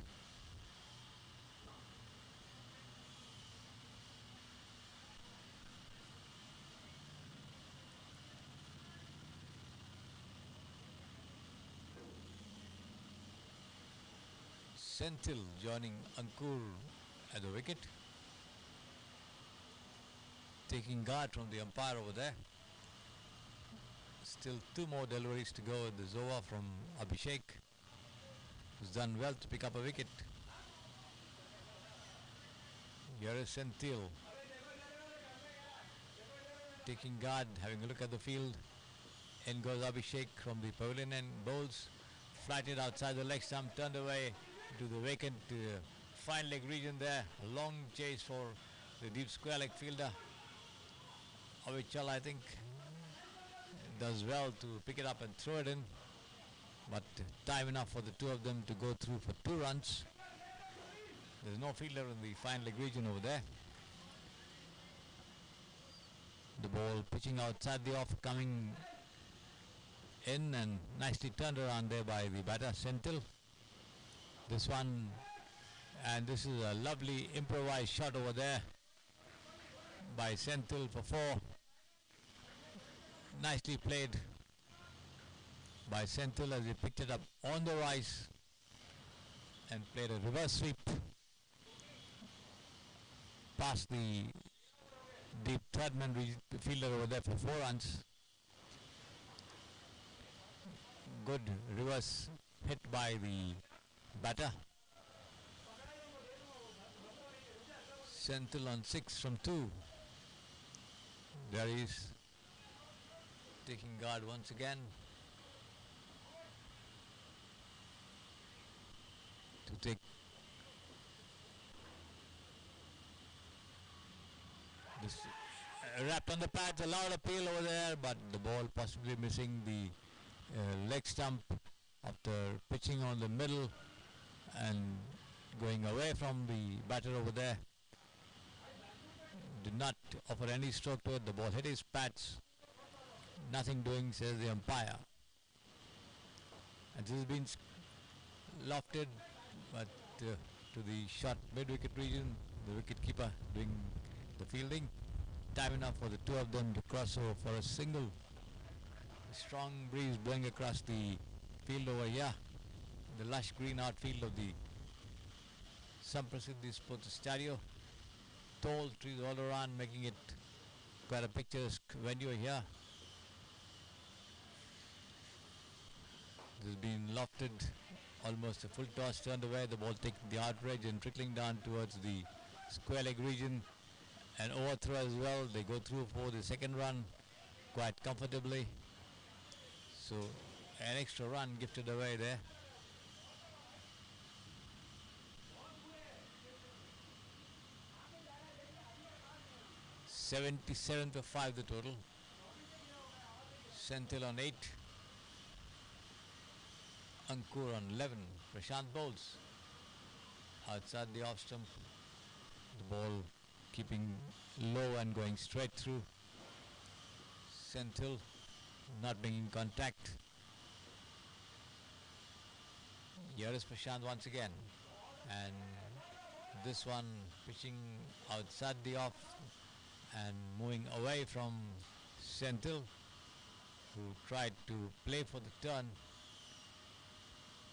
Senthil joining Ankur at the wicket. Taking guard from the umpire over there. Still 2 more deliveries to go in this over from Abhishek, who's done well to pick up a wicket. Here is Senthil taking guard, having a look at the field. In goes Abhishek from the pavilion and bowls. Flighted outside the leg stump, turned away to the vacant fine leg region there. A long chase for the deep square leg fielder. Avichal, I think, does well to pick it up and throw it in, but time enough for the two of them to go through for 2 runs. There's no fielder in the fine leg region over there. The ball pitching outside the off, coming in and nicely turned around there by the batter Senthil. This one, and this is a lovely improvised shot over there by Senthil for 4. Nicely played by Senthil as he picked it up on the rise and played a reverse sweep past the deep third man fielder over there for 4 runs. Good reverse hit by the batter. Senthil on 6 from 2. There he is, taking guard once again to take this wrapped on the pads, a loud appeal over there, but the ball possibly missing the leg stump after pitching on the middle and going away from the batter over there. Did not offer any stroke to it. The ball hit his pads. Nothing doing, says the umpire. And this has been lofted, but to the short mid-wicket region. The wicket-keeper doing the fielding. Time enough for the two of them to cross over for a single. A strong breeze blowing across the field over here. The lush green outfield of the Samprasiddhi Sports Stadium. Tall trees all around, making it quite a picturesque venue here. This has been lofted, almost a full toss turned away, the ball taking the outrage and trickling down towards the square leg region. An overthrow as well. They go through for the second run quite comfortably. So an extra run gifted away there. (77 for 5) the total. Senthil on 8. Ankur on 11. Prashant bowls outside the off stump. The ball keeping low and going straight through. Senthil not making contact. Here is Prashant once again, and this one pitching outside the off and moving away from Senthil, who tried to play for the turn,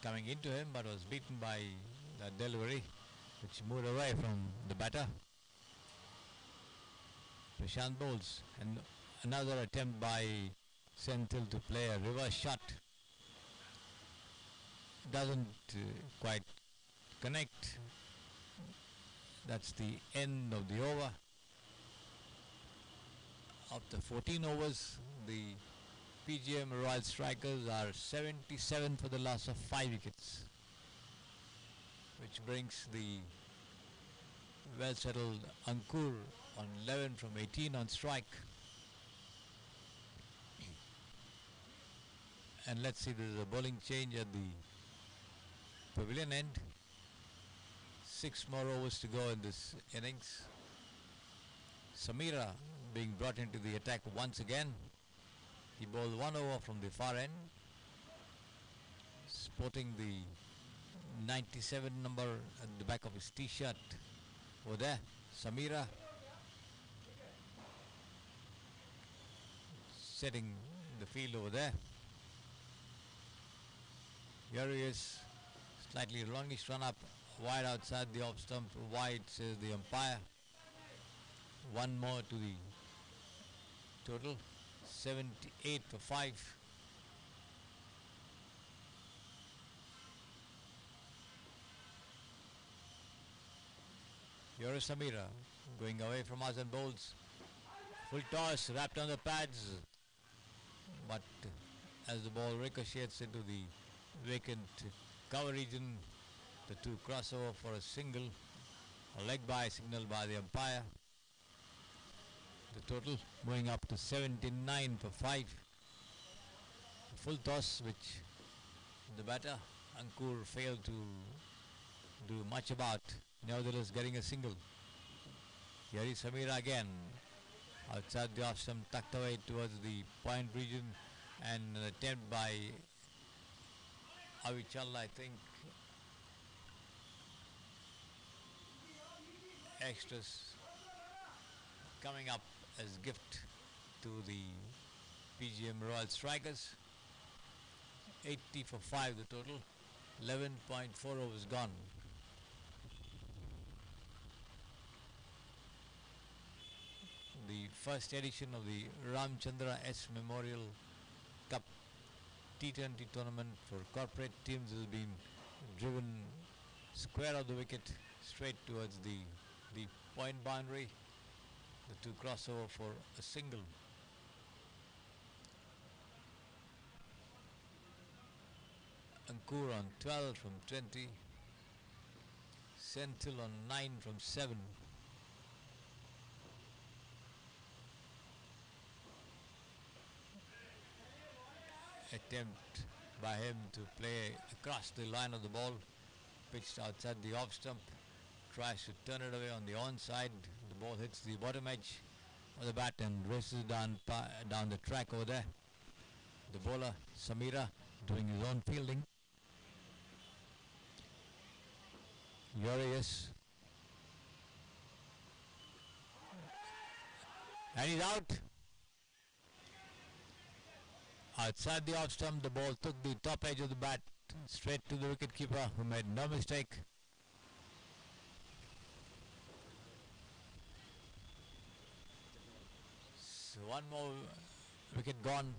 coming into him but was beaten by the delivery, which moved away from the batter. Prashant bowls, and another attempt by Senthil to play a reverse shot. Doesn't quite connect. That's the end of the over. After 14 overs, the PGM Royal Strikers are 77 for the loss of 5 wickets, which brings the well-settled Ankur on 11 from 18 on strike. And let's see, there's a bowling change at the pavilion end. 6 more overs to go in this innings. Samira being brought into the attack once again. He bowled 1 over from the far end, sporting the 97 number at the back of his t-shirt over there. Samira setting the field over there. Here he is, Slightly longish run up, wide outside the off stump, wide says the umpire. One more to the total, 78 for 5. Yoris Samira going away from us and bowls. Full toss, wrapped on the pads, but as the ball ricochets into the vacant cover region, the two crossover for a single, a leg by signal by the umpire. The total moving up to 79 for 5. Full toss which the batter Ankur failed to do much about, nevertheless getting a single. Here is Samira again, outside the off stump, tucked away towards the point region, and an attempt by Avichal, I think. Extras coming up as gift to the PGM Royal Strikers. 80 for 5 the total, 11.4 overs gone. The first edition of the Ramachandra S Memorial Cup T20 tournament for corporate teams has been driven square of the wicket straight towards the point boundary. The two crossover for a single. Ankur on 12 from 20. Senthil on 9 from 7. Attempt by him to play across the line of the ball, pitched outside the off stump, tries to turn it away on the onside. The ball hits the bottom edge of the bat and races down the track over there. The bowler Samira doing his own fielding. Urias, and he's out. Outside the off stump, the ball took the top edge of the bat straight to the wicketkeeper, who made no mistake. So one more wicket gone.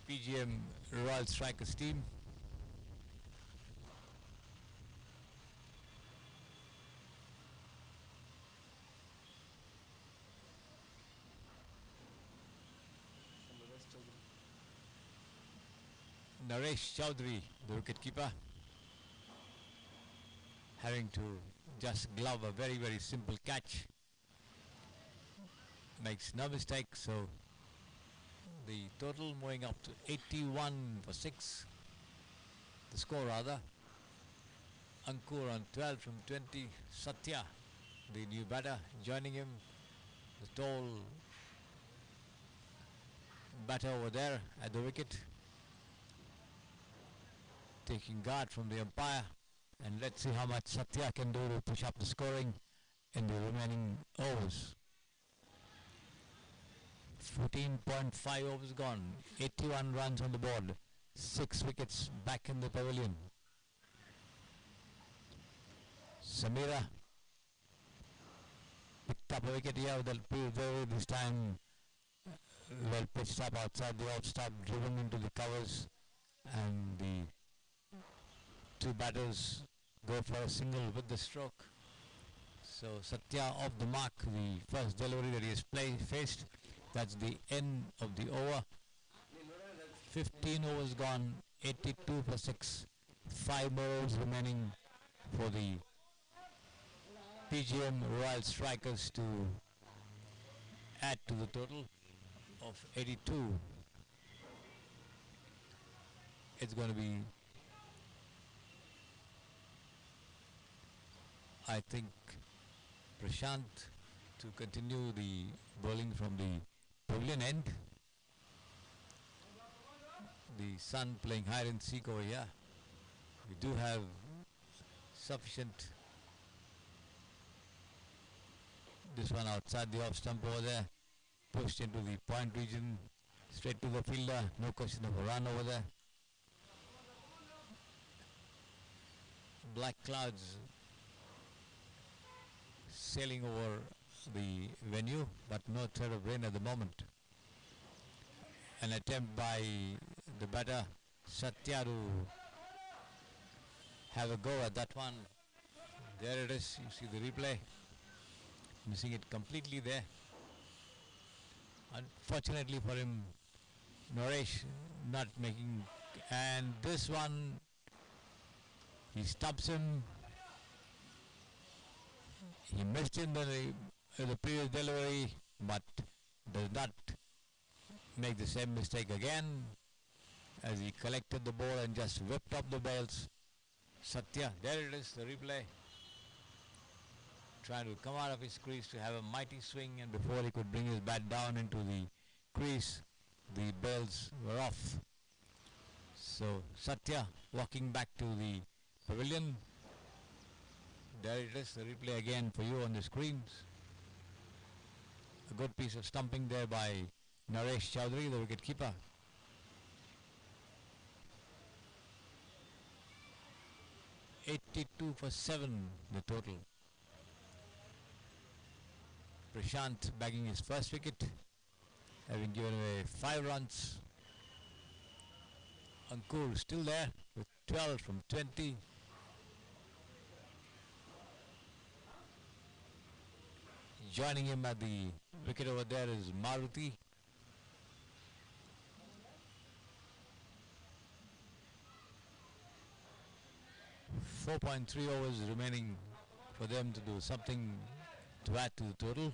The PGM Royal Strikers team. Naresh Chowdhury, the wicketkeeper, having to just glove a very, very simple catch. Makes no mistake, so the total moving up to 81 for 6. The score rather. Ankur on 12 from 20. Satya, the new batter, joining him. The tall batter over there at the wicket, taking guard from the umpire, and let's see how much Satya can do to push up the scoring in the remaining overs. 14.5 overs gone, 81 runs on the board, 6 wickets back in the pavilion. Samira picked up a wicket here with the this time well pitched up outside the off stump, driven into the covers, and the two batters go for a single with the stroke. So Satya off the mark, the first delivery that he has faced. That's the end of the over. 15 overs gone, 82 for 6. 5 more overs remaining for the PGM Royal Strikers to add to the total of 82. It's going to be, I think, Prashant to continue the bowling from the pavilion end. The sun playing hide and seek over here. We do have sufficient. This one outside the off stump over there, pushed into the point region. Straight to the fielder, no question of a run over there. Black clouds sailing over the venue, but no threat of rain at the moment. An attempt by the batter Satya to have a go at that one. There it is, you see the replay. Missing it completely there. Unfortunately for him, Naresh not making, and this one, he stops him. He missed in the previous delivery, but does not make the same mistake again as he collected the ball and just whipped up the balls. Satya, there it is, the replay. Trying to come out of his crease to have a mighty swing, and before he could bring his bat down into the crease, the bails were off. So Satya walking back to the pavilion. There it is, the replay again for you on the screens. A good piece of stumping there by Naresh Chowdhury, the wicketkeeper. "82 for 7, the total. Prashant bagging his first wicket, having given away 5 runs. Ankur still there with 12 from 20. Joining him at the wicket over there is Maruti. .3 overs remaining for them to do something to add to the total.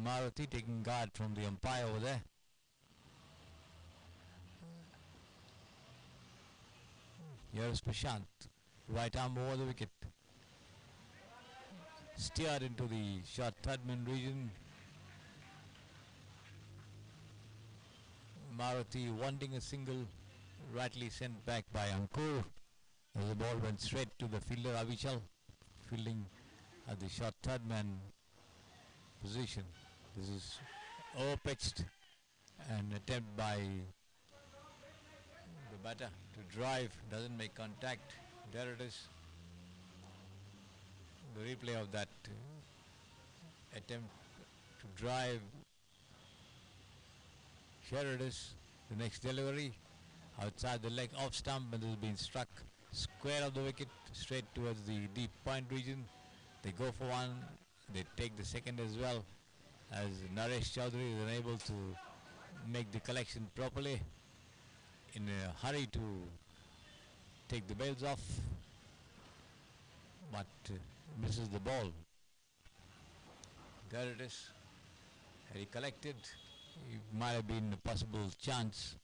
Maruti taking guard from the umpire over there. Here is Prashant, right arm over the wicket. Steered into the short third man region. Maruti wanting a single, rightly sent back by Ankur. As the ball went straight to the fielder Avichal, fielding at the short third man position. This is over-pitched, an attempt by the batter to drive, doesn't make contact. There it is, the replay of that attempt to drive. Here it is, the next delivery, outside the leg, off stump, and this has been struck square of the wicket, straight towards the deep point region. They go for one, they take the second as well, as Naresh Chowdhury is unable to make the collection properly, in a hurry to take the bails off, but misses the ball. There it is. Had he collected, it might have been a possible chance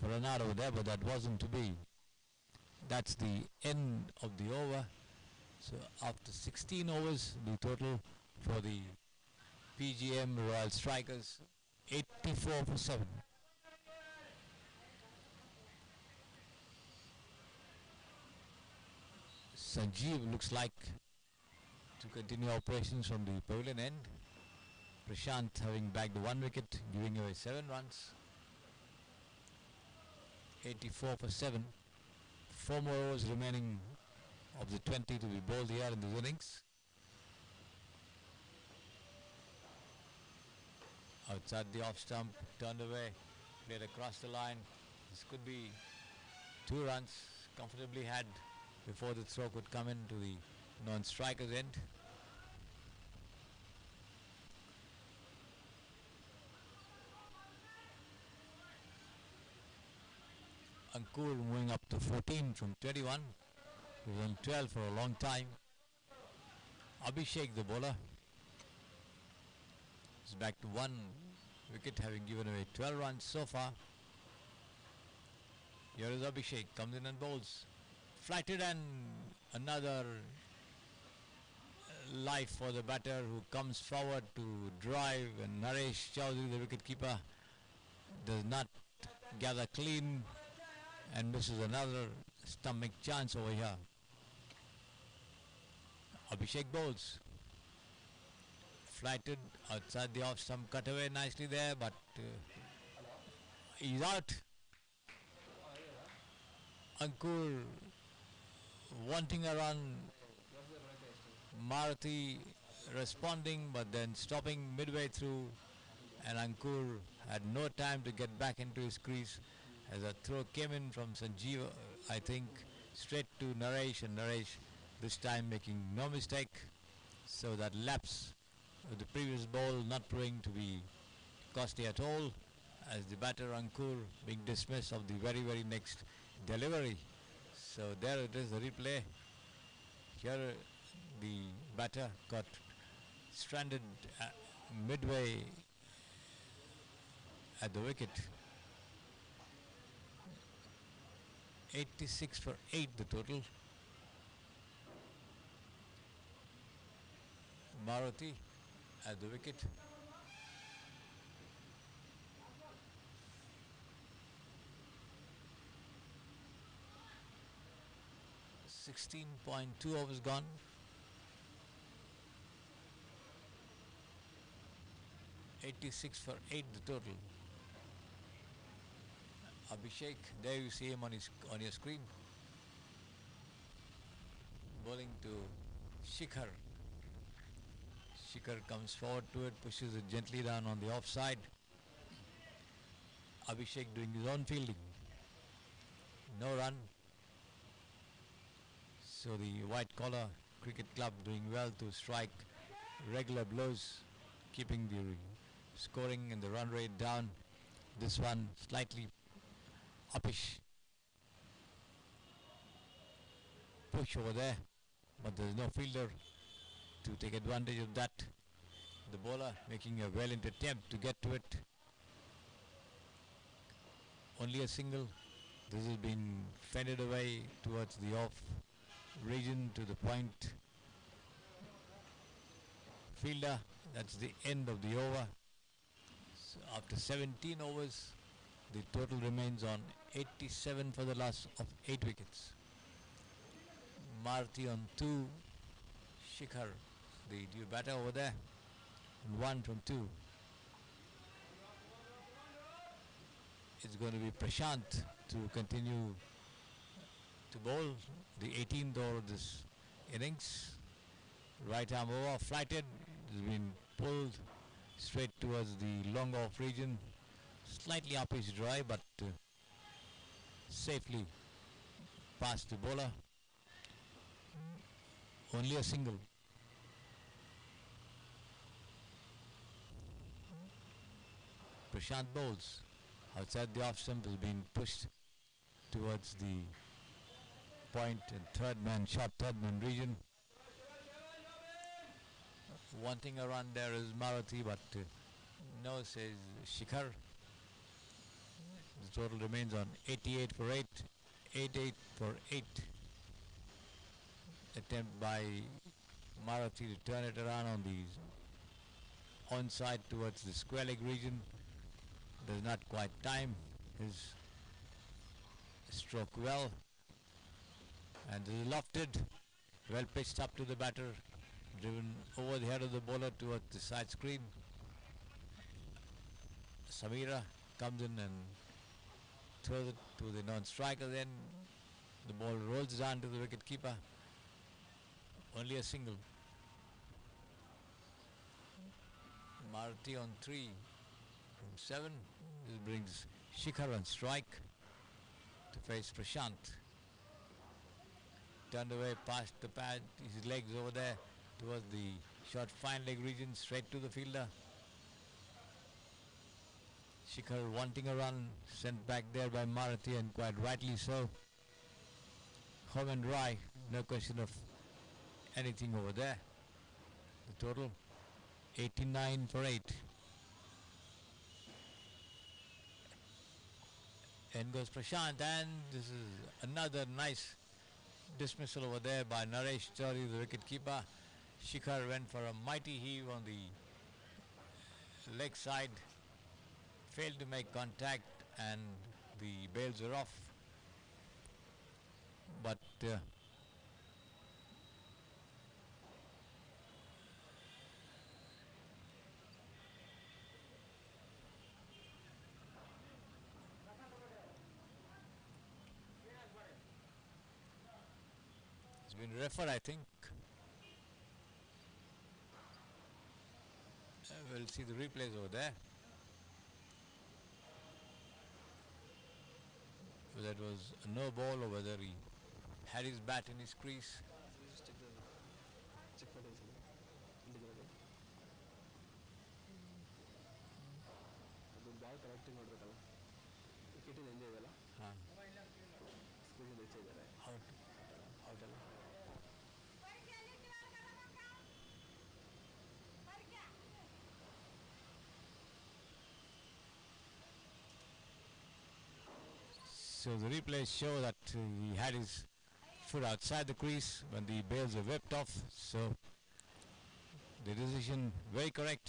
for an out over there, but that wasn't to be. That's the end of the over. So after 16 overs, the total for the PGM Royal Strikers, 84 for 7. Sanjeev looks like to continue operations from the pavilion end. Prashant having bagged 1 wicket, giving away 7 runs. 84 for 7. 4 more overs remaining of the 20 to be bowled here in this innings. Outside the off stump, turned away, played across the line. This could be 2 runs comfortably had before the throw could come into the non-striker's end. Ankur moving up to 14 from 21. He was on 12 for a long time. Abhishek, the bowler, is back to 1 wicket, having given away 12 runs so far. Here is Abhishek, comes in and bowls. Flighted, and another life for the batter who comes forward to drive, and Naresh Chowdhury, the wicketkeeper, does not gather clean and misses another stomach chance over here. Abhishek bowls. flighted outside the off stump, cut away nicely there, but he's out. Ankur wanting a run, Maruti responding but then stopping midway through, and Ankur had no time to get back into his crease as a throw came in from Sanjeev, I think, straight to Naresh, and Naresh this time making no mistake, so that lapse of the previous ball not proving to be costly at all, as the batter Ankur being dismissed of the very next delivery. So there it is, the replay. Here the batter got stranded midway at the wicket. 86 for 8 the total. Maruti at the wicket. .2 overs gone. .86 for 8 the total. Abhishek, there you see him on your screen, bowling to Shikhar. Shikhar comes forward to it, pushes it gently down on the offside. Abhishek doing his own fielding. No run. So the White Collar Cricket Club doing well to strike regular blows, keeping the scoring and the run rate down. This one slightly uppish push over there, but there is no fielder to take advantage of that. The bowler making a valiant attempt to get to it. Only a single. This has been fended away towards the off region to the point. Fielder, that's the end of the over. So after 17 overs, the total remains on 87 for the loss of 8 wickets. Maruti on 2, Shikhar, the due batter over there, and 1 from 2. It's going to be Prashant to continue to bowl the 18th over of this innings. Right arm over, flighted, has been pulled straight towards the long off region. Slightly uppish dry, but safely past the bowler. Only a single. Prashant bowls. Outside the off stump has been pushed towards the point and third man region. Wanting a run there is Maruti, but no, says Shikhar. The total remains on 88 for 8, 88 for 8. Attempt by Maruti to turn it around on the onside towards the square leg region. Does not quite time his stroke well, and this is lofted, well pitched up to the batter, driven over the head of the bowler towards the side screen. Samira comes in and throws it to the non-striker. Then the ball rolls down to the wicket keeper. Only a single. Maruti on 3 from 7. This brings Shikhar on strike to face Prashant. Turned away past the pad, his legs over there towards the short fine leg region, straight to the fielder. Shikhar wanting a run, sent back there by Maruti, and quite rightly so. Home and dry, no question of anything over there. The total 89 for 8. In goes Prashant, and this is another nice dismissal over there by Naresh Chaudhary, the wicket keeper. Shikhar went for a mighty heave on the leg side, failed to make contact, and the bails were off. But been referred, I think. We'll see the replays over there. Whether it was a no ball or whether he had his bat in his crease. Just check for the ಅದು ball ಕರೆಕ್ಟಾಗಿ ನೋಡ್ಬೇಕಲ್ಲ ವಿಕೆಟಿಂದ enjoy ಇದೆಯಲ್ಲ ಸ್ಕೂಲಿಂದ ಹೆಚ್ಚೆ ಇದ್ದಾರೆ out ಅಲ್ಲ. So the replays show that he had his foot outside the crease when the bails were whipped off. So the decision very correct,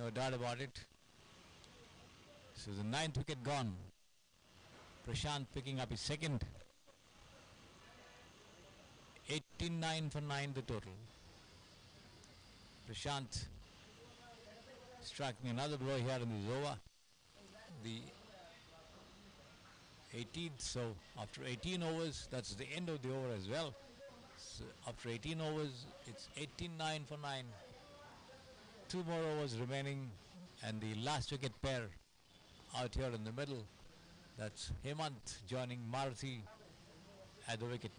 no doubt about it. So the 9th wicket gone. Prashant picking up his second. 89 for 9 the total. Prashant striking another blow here in this over. The 18th, so after 18 overs, that's the end of the over as well. So after 18 overs, it's 89 for 9. 2 more overs remaining, and the last wicket pair out here in the middle. That's Hemant joining Maruti at the wicket.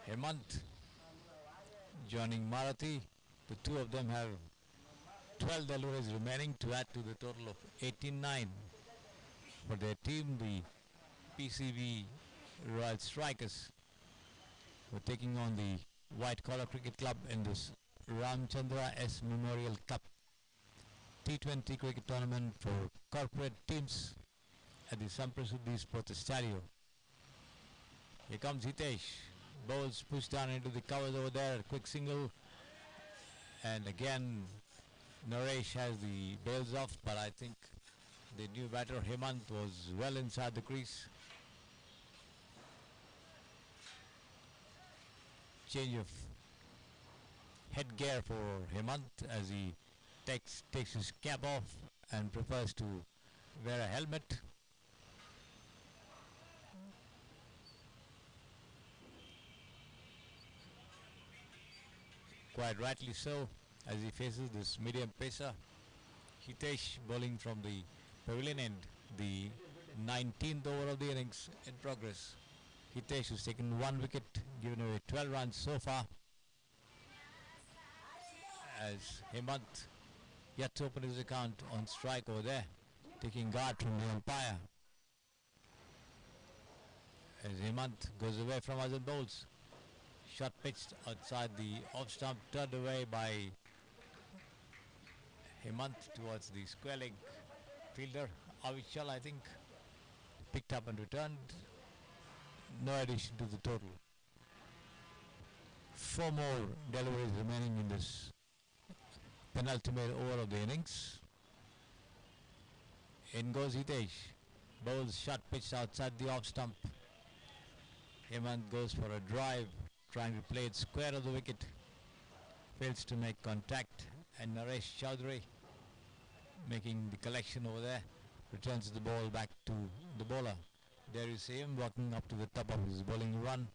Hemant joining Maruti. The two of them have 12 deliveries remaining to add to the total of 89 for their team. The PCV Royal Strikers were taking on the White Collar Cricket Club in this Ramachandra S Memorial Cup T20 cricket tournament for corporate teams at the Samprasiddhi Sports Stadium. Here comes Hitesh. Bowls pushed down into the covers over there. Quick single. And again, Naresh has the bails off, but I think the new batter Hemant was well inside the crease. Change of headgear for Hemant as he takes his cap off and prefers to wear a helmet. Quite rightly so, as he faces this medium pacer. Hitesh bowling from the pavilion end, the 19th over of the innings in progress. Hitesh has taken 1 wicket, given away 12 runs so far. As Hemant yet to open his account on strike over there, taking guard from the umpire. As Hemant goes away from other bowls. Shot pitched outside the off stump, turned away by Hemant towards the square leg fielder. Avichal, I think, picked up and returned. No addition to the total. 4 more deliveries remaining in this penultimate over of the innings. In goes Hitesh. Bowls shot pitched outside the off stump. Hemant goes for a drive, trying to play it square of the wicket. Fails to make contact, and Naresh Chaudhary making the collection over there returns the ball back to the bowler. There you see him walking up to the top of his bowling run.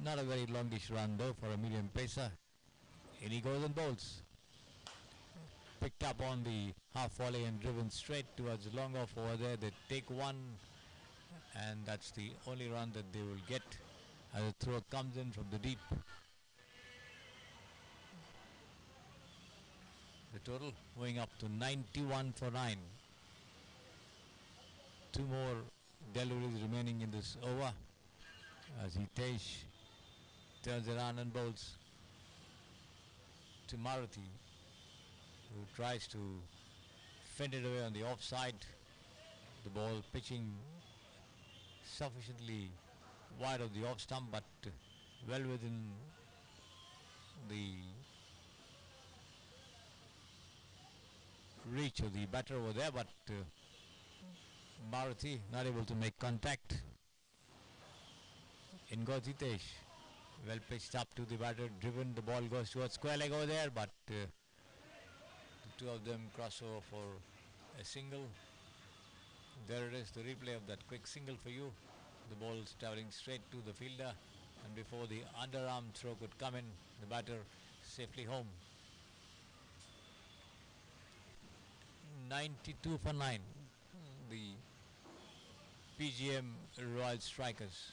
Not a very longish run though for a medium pacer. In he goes and bowls. Picked up on the half volley and driven straight towards the long off over there. They take 1, and that's the only run that they will get as the throw comes in from the deep. The total going up to 91 for 9. 2 more deliveries remaining in this over as Hitesh turns around and bowls to Maruti, who tries to fend it away on the offside. The ball pitching sufficiently wide of the off stump, but well within the reach of the batter over there, but Maruti not able to make contact. In goes Hitesh. Well pitched up to the batter, driven, the ball goes towards square leg over there, but the two of them cross over for a single. There it is, the replay of that quick single for you. The ball is traveling straight to the fielder, and before the underarm throw could come in, the batter safely home. 92 for 9. The PGM Royal Strikers.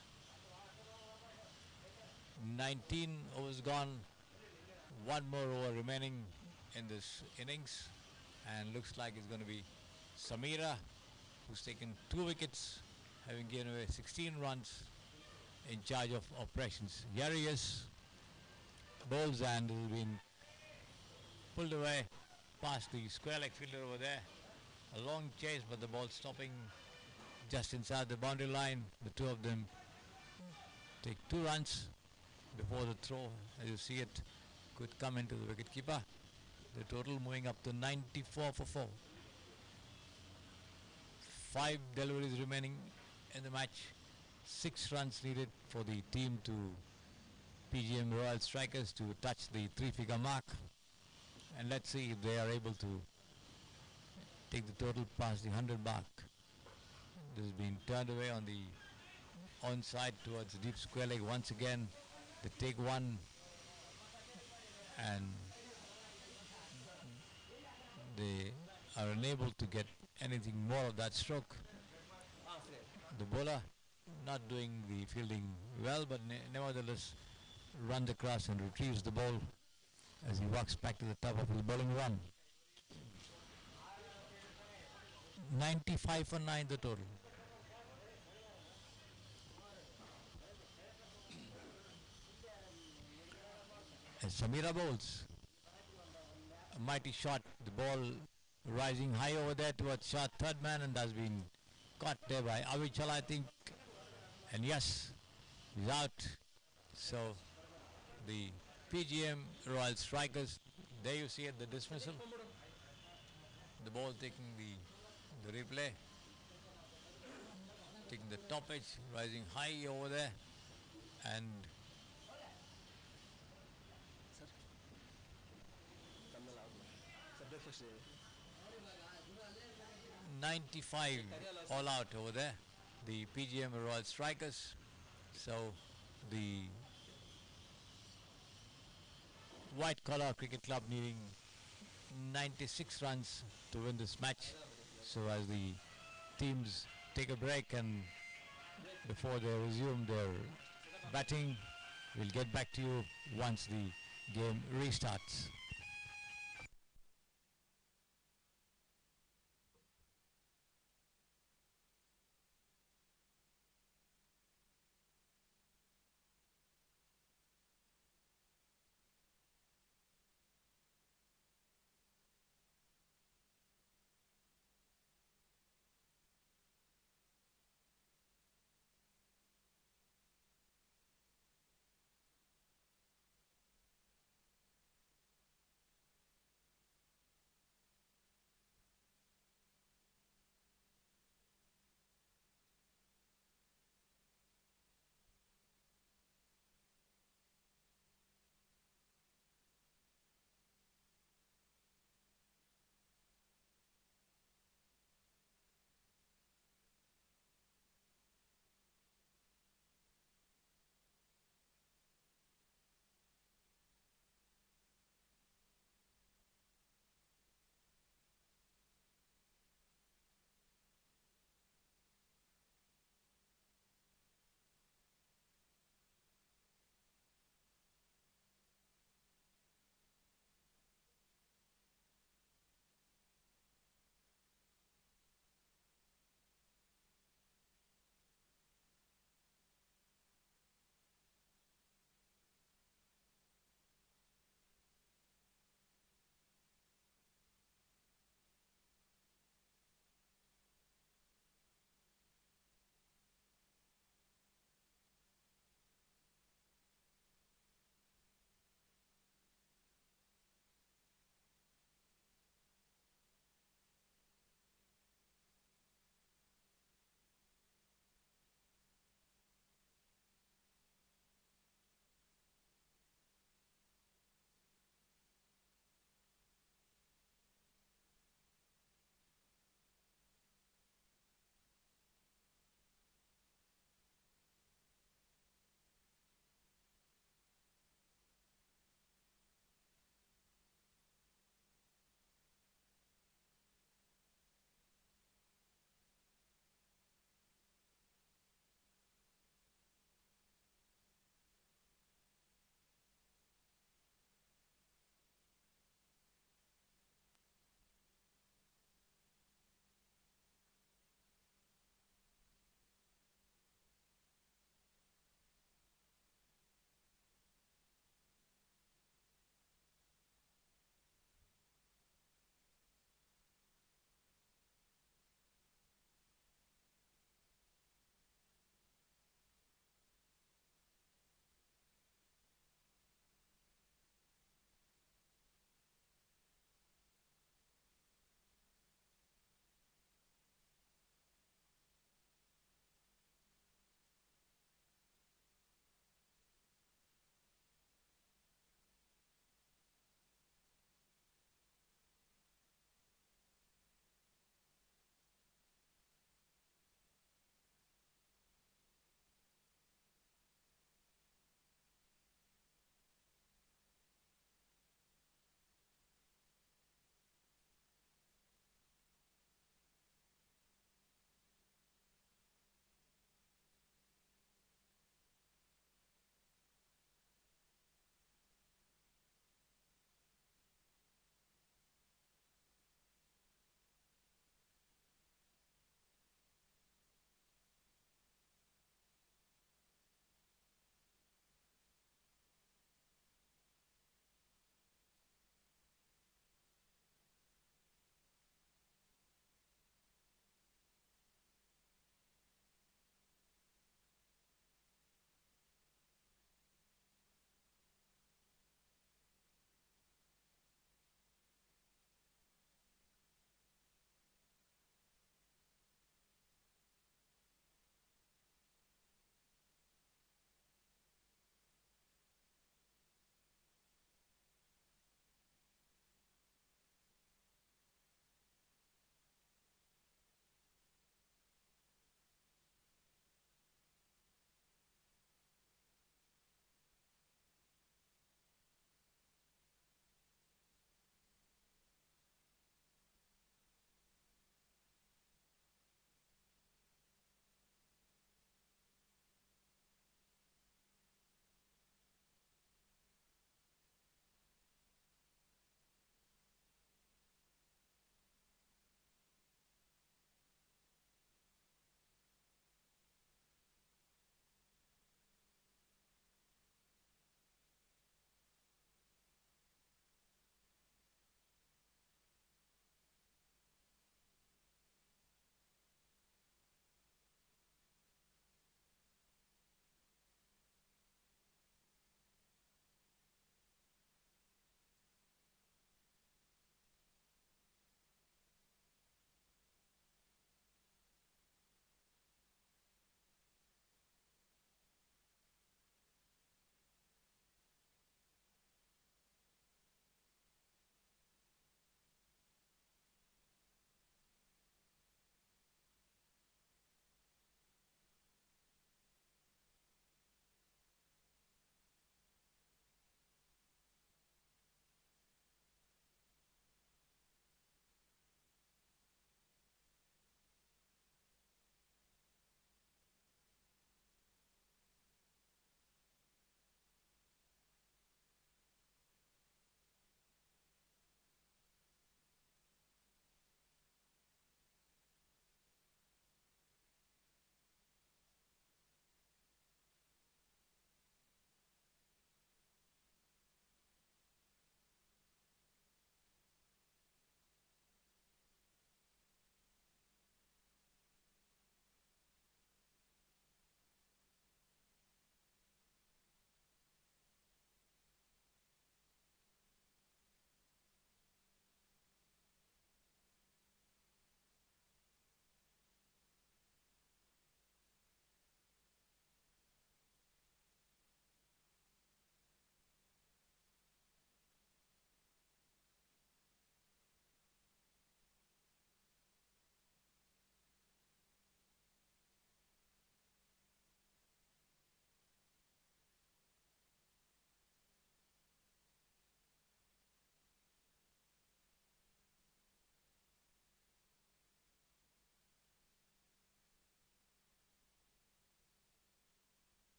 19 overs gone. One more over remaining in this innings, and looks like it's going to be Samira, who's taken 2 wickets, having given away 16 runs, in charge of operations. Here he is, bowls, and it has been pulled away past the square leg fielder over there. A long chase, but the ball stopping just inside the boundary line. The two of them take 2 runs before the throw, as you see it, could come into the wicketkeeper. The total moving up to 94 for 4. 5 deliveries remaining in the match. 6 runs needed for the team to PGM Royal Strikers to touch the 3-figure mark. And let's see if they are able to take the total past the 100 mark. This has been turned away on the onside towards the deep square leg once again. They take 1, and they are unable to get anything more of that stroke. The bowler not doing the fielding well, but nevertheless runs across and retrieves the ball as he walks back to the top of his bowling run. 95 for 9 the total. As Samira bowls, a mighty shot, the ball rising high over there towards short third man, and has been caught there by Avichal, I think, and yes, he's out. So the PGM Royal Strikers, there you see it, the dismissal. The ball taking the replay, taking the top edge, rising high over there, and 95 all out over there, the PGM Royal Strikers. So the White Collar Cricket Club needing 96 runs to win this match. So as the teams take a break and before they resume their batting, we'll get back to you once the game restarts.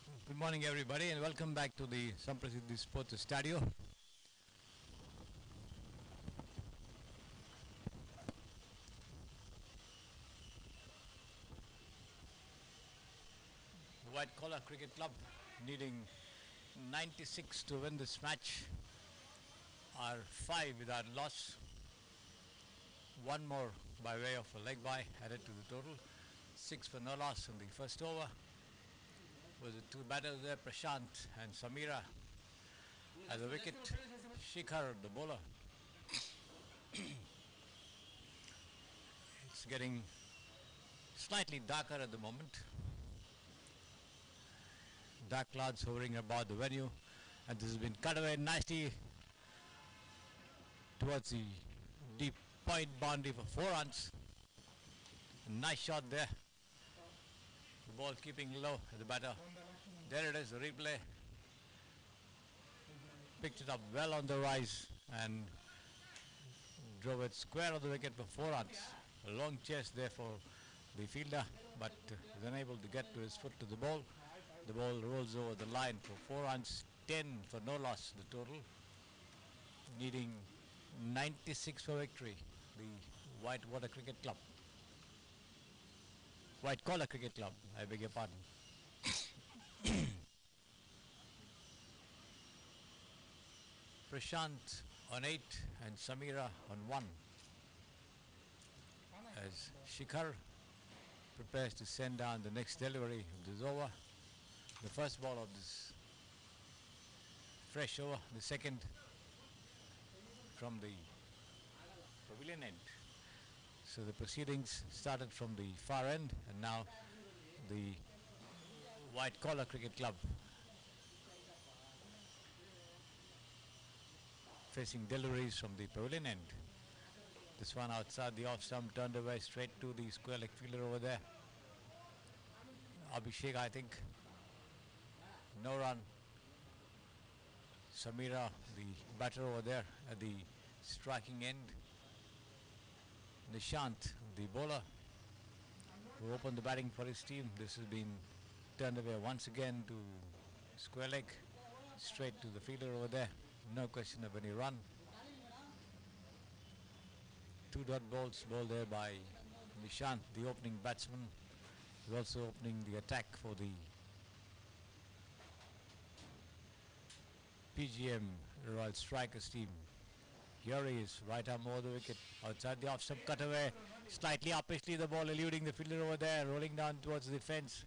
Good morning, everybody, and welcome back to the Samprasiddhi Sports Stadio. White Collar Cricket Club needing 96 to win this match. Are 5 without loss. One more by way of a leg bye added to the total. 6 for no loss in the first over. Was the two batters there, Prashant and Samira. At the wicket, Shikhar, the bowler. It's getting slightly darker at the moment. Dark clouds hovering about the venue, and this has been cut away nicely towards the deep point boundary for 4 runs. A nice shot there. The ball keeping low at the batter. There it is, the replay. Picked it up well on the rise and drove it square of the wicket for 4 runs. A long chase there for the fielder, but is unable to get to his foot to the ball. The ball rolls over the line for 4 runs, 10 for no loss the total. Needing 96 for victory, the Whitewater Cricket Club. White Collar Cricket Club, I beg your pardon. Prashant on 8 and Samira on 1. As Shikhar prepares to send down the next delivery of this over. The first ball of this fresh over, the second from the pavilion end. So the proceedings started from the far end, and now the White Collar Cricket Club facing deliveries from the pavilion end. This one outside the off stump, turned away straight to the square leg fielder over there. Abhishek, I think. No run. Samira, the batter over there at the striking end. Nishant, the bowler, who opened the batting for his team. This has been turned away once again to square leg, straight to the fielder over there. No question of any run. 2 dot balls bowled there by Nishant, the opening batsman. He's also opening the attack for the PGM Royal Strikers team. Here he is, right arm over the wicket, outside the off stump, cut away, slightly uppishly the ball eluding the fielder over there, rolling down towards the fence,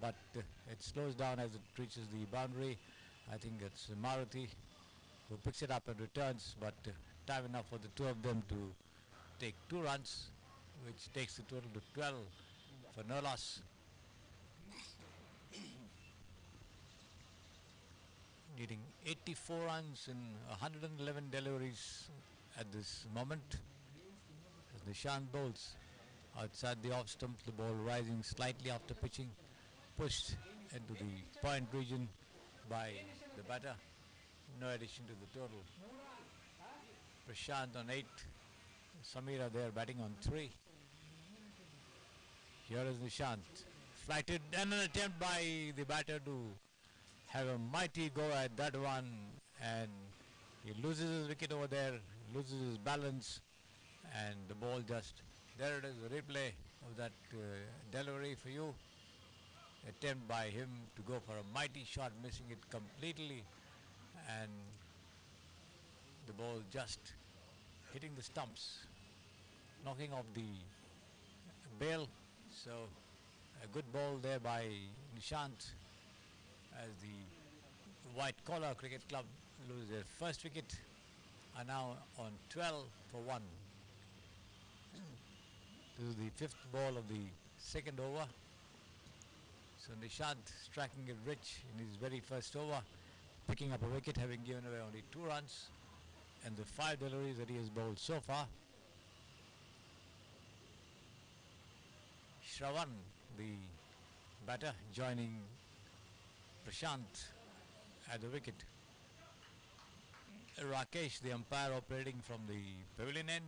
but it slows down as it reaches the boundary. I think it's Maruti who picks it up and returns, but time enough for the two of them to take 2 runs, which takes the total to 12 for no loss. Needing 84 runs in 111 deliveries at this moment. As Nishant bowls outside the off stump, the ball rising slightly after pitching, pushed into the point region by the batter. No addition to the total. Prashant on 8, Samira there batting on 3. Here is Nishant, flighted, and an attempt by the batter to have a mighty go at that one, and he loses his wicket over there, loses his balance, and the ball just, there it is, the replay of that delivery for you. Attempt by him to go for a mighty shot, missing it completely, and the ball just hitting the stumps, knocking off the bail. So a good ball there by Nishant, as the White Collar Cricket Club lose their first wicket, are now on 12 for 1. This is the 5th ball of the second over. So Nishant striking it rich in his very first over, picking up a wicket, having given away only 2 runs, and the 5 deliveries that he has bowled so far. Shravan, the batter, joining Prashant at the wicket. Rakesh, the umpire, operating from the pavilion end,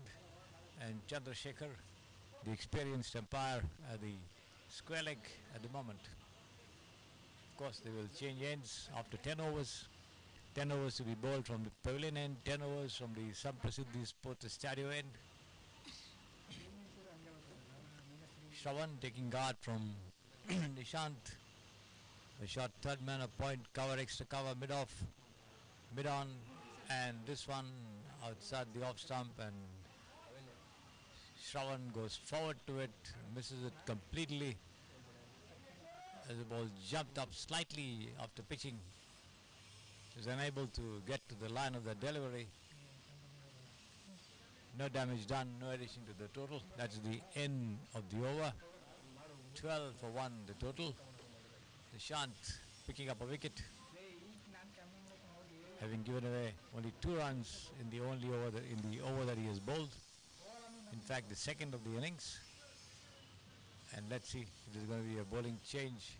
and Chandrasekhar, the experienced umpire, at the square leg at the moment. course, they will change ends after 10 overs. 10 overs to be bowled from the pavilion end, 10 overs from the Samprasidhi Sports Stadio end. Shravan taking guard from Nishant. A shot third man, a point, cover, extra cover, mid-off, mid-on, and this one outside the off stump, and Shravan goes forward to it, misses it completely as the ball jumped up slightly after pitching. He was unable to get to the line of the delivery. No damage done, no addition to the total. That's the end of the over. 12 for 1 the total. Nishant picking up a wicket, having given away only 2 runs in the over that he has bowled. In fact, the second of the innings. And let's see if there's going to be a bowling change.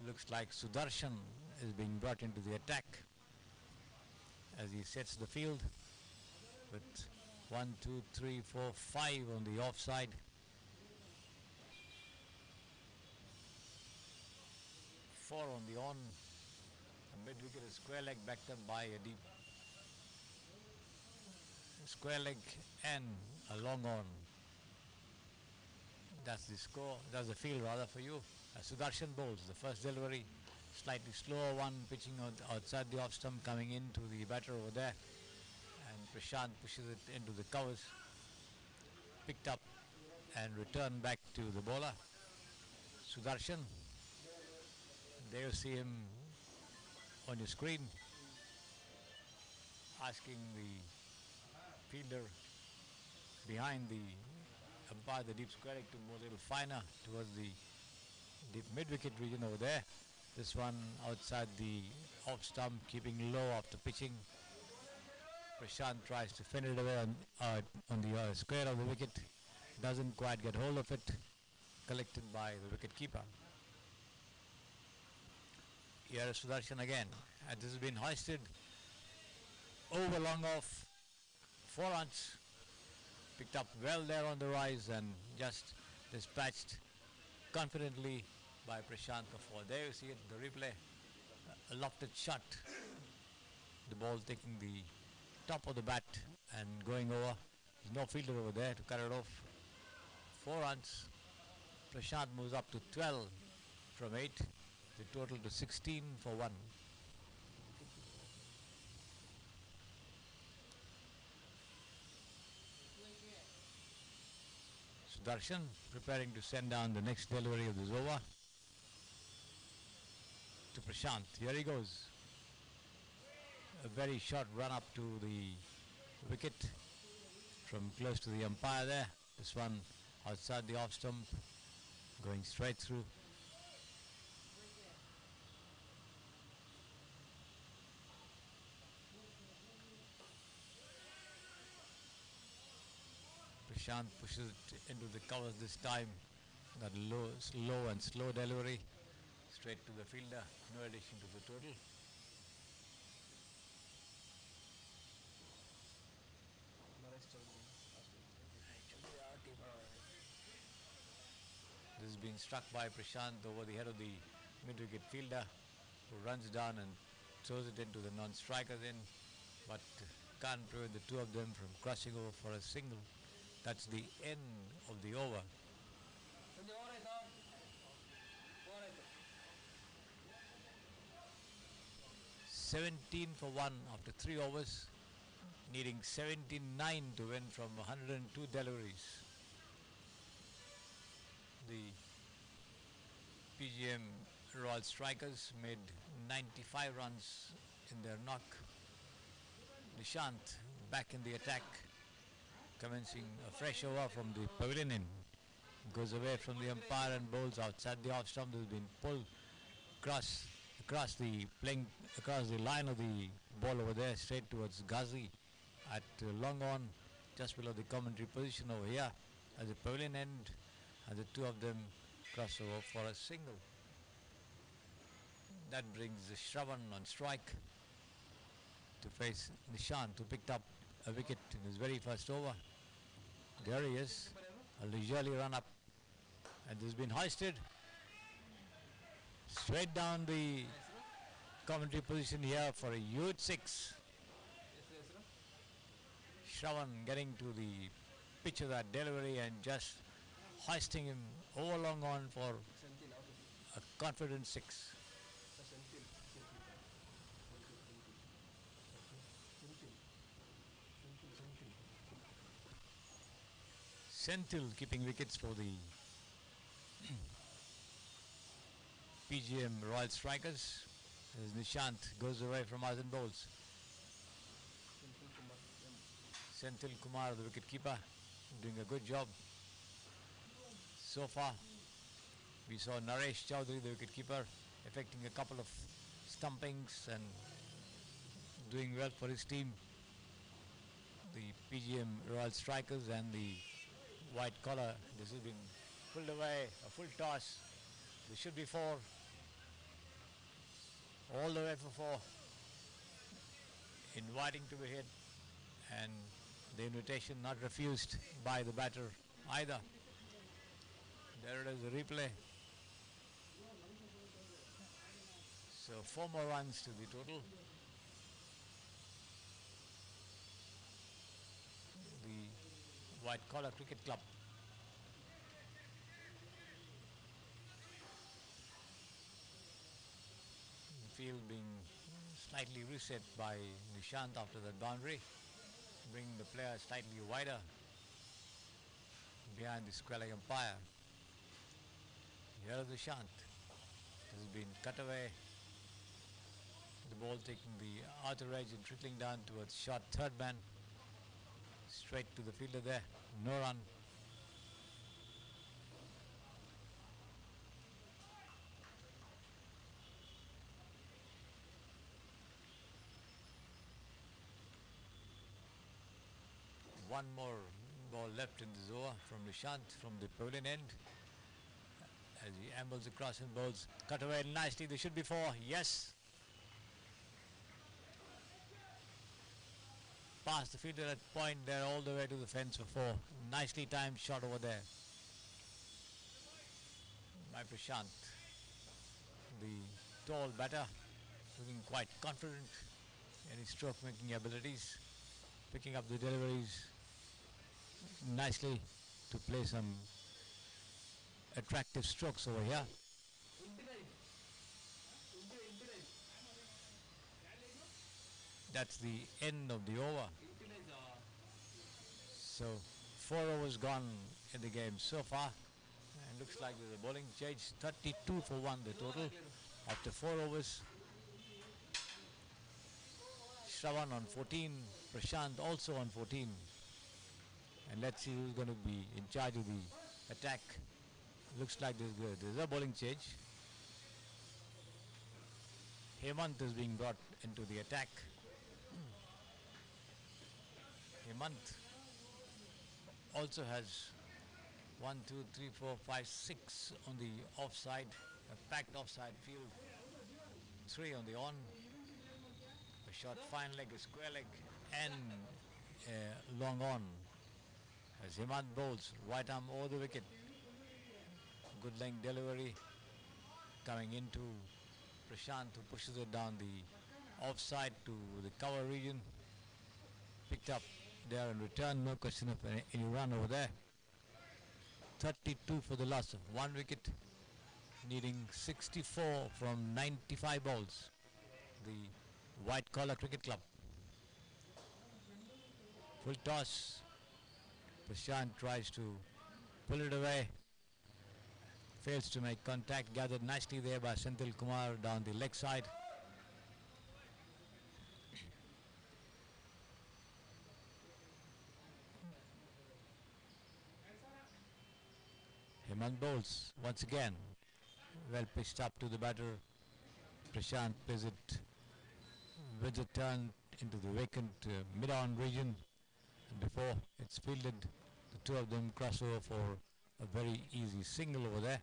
Looks like Sudarshan is being brought into the attack as he sets the field with 1, 2, 3, 4, 5 on the offside. 4 on the on. A mid wicket, a square leg backed up by a deep square leg and a long on. That's the score, that's the field rather for you. Sudarshan bowls the first delivery, slightly slower one, pitching outside the off stump, coming into the batter over there, and Prashant pushes it into the covers, picked up and returned back to the bowler. Sudarshan, there you see him on your screen, asking the fielder behind the umpire, the deep square leg, to move a little finer towards the deep mid-wicket region over there. This one outside the off stump, keeping low after pitching. Prashant tries to fend it away on the square of the wicket. Doesn't quite get hold of it. Collected by the wicket keeper. Here is Sudarshan again. And this has been hoisted over long off. 4 runs. Picked up well there on the rise and just dispatched confidently by Prashant for 4. There you see it, the replay. A lofted shot. The ball taking the top of the bat and going over. There's no fielder over there to cut it off. 4 runs. Prashant moves up to 12 from 8. The total to 16 for 1. Sudarshan preparing to send down the next delivery of this over to Prashant. Here he goes. A very short run up to the wicket from close to the umpire there. This one outside the off stump, going straight through. Prashant pushes it into the covers this time. That low and slow delivery straight to the fielder. No addition to the total. This is being struck by Prashant over the head of the mid-wicket fielder, who runs down and throws it into the non-strikers in, but can't prevent the two of them from crossing over for a single. That's the end of the over. 17 for 1 after 3 overs, needing 79 to win from 102 deliveries. The PGM Royal Strikers made 95 runs in their knock. Nishant back in the attack, commencing a fresh over from the pavilion end. Goes away from the umpire and bowls outside the off stump. Has been pulled across the line of the ball over there, straight towards Ghazi at long on, just below the commentary position over here at the pavilion end, and the two of them cross over for a single. That brings Shravan on strike to face Nishant, who picked up a wicket in his very first over. There he is, a leisurely run up, and this has been hoisted Straight down the commentary position here for a huge six. Shravan getting to the pitch of that delivery and just hoisting him over long on for a confident six. Senthil keeping wickets for the PGM Royal Strikers as Nishant goes away from us and bowls. Senthil Kumar, the wicketkeeper, doing a good job so far. We saw Naresh Chowdhury, the wicketkeeper, effecting a couple of stumpings and doing well for his team. The PGM Royal Strikers and the white collar. This has been pulled away, a full toss. There should be four. All the way for four. Inviting to be hit, and the invitation not refused by the batter either. There it is, a replay. So 4 more runs to the total. The White Collar Cricket Club. The field being slightly reset by Nishant after that boundary, bringing the player slightly wider behind the square leg umpire. Here is Nishant. This has been cut away. The ball taking the outer edge and trickling down towards short third man. Straight to the fielder there. No run. One more ball left in this over from Nishant from the pavilion end. As he ambles across and bowls. Cut away nicely. There should be 4. Yes. Past the fielder at point there, all the way to the fence for 4. Nicely timed shot over there by Prashant. The tall batter looking quite confident in his stroke making abilities, picking up the deliveries nicely to play some attractive strokes over here. That's the end of the over. So 4 overs gone in the game so far, and looks like there's a bowling change. 32 for 1 the total after 4 overs. Shravan on 14, Prashant also on 14, and let's see who's going to be in charge of the attack. Looks like there's a bowling change. Hemant is being brought into the attack. Hemant also has 1, 2, 3, 4, 5, 6 on the offside, a packed offside field, 3 on the on, a short fine leg, a square leg, and a long on. As Hemant bowls, right arm over the wicket. Good length delivery coming into Prashant, who pushes it down the offside to the cover region. Picked up there in return, no question of any run over there. 32 for the loss of 1 wicket, needing 64 from 95 balls. The White Collar Cricket Club. Full toss. Prashant tries to pull it away. Fails to make contact. Gathered nicely there by Senthil Kumar down the leg side. Hemant bowls once again. Well pitched up to the batter. Prashant plays it with a turn into the vacant mid-on region. And before it's fielded, the two of them cross over for a very easy single over there.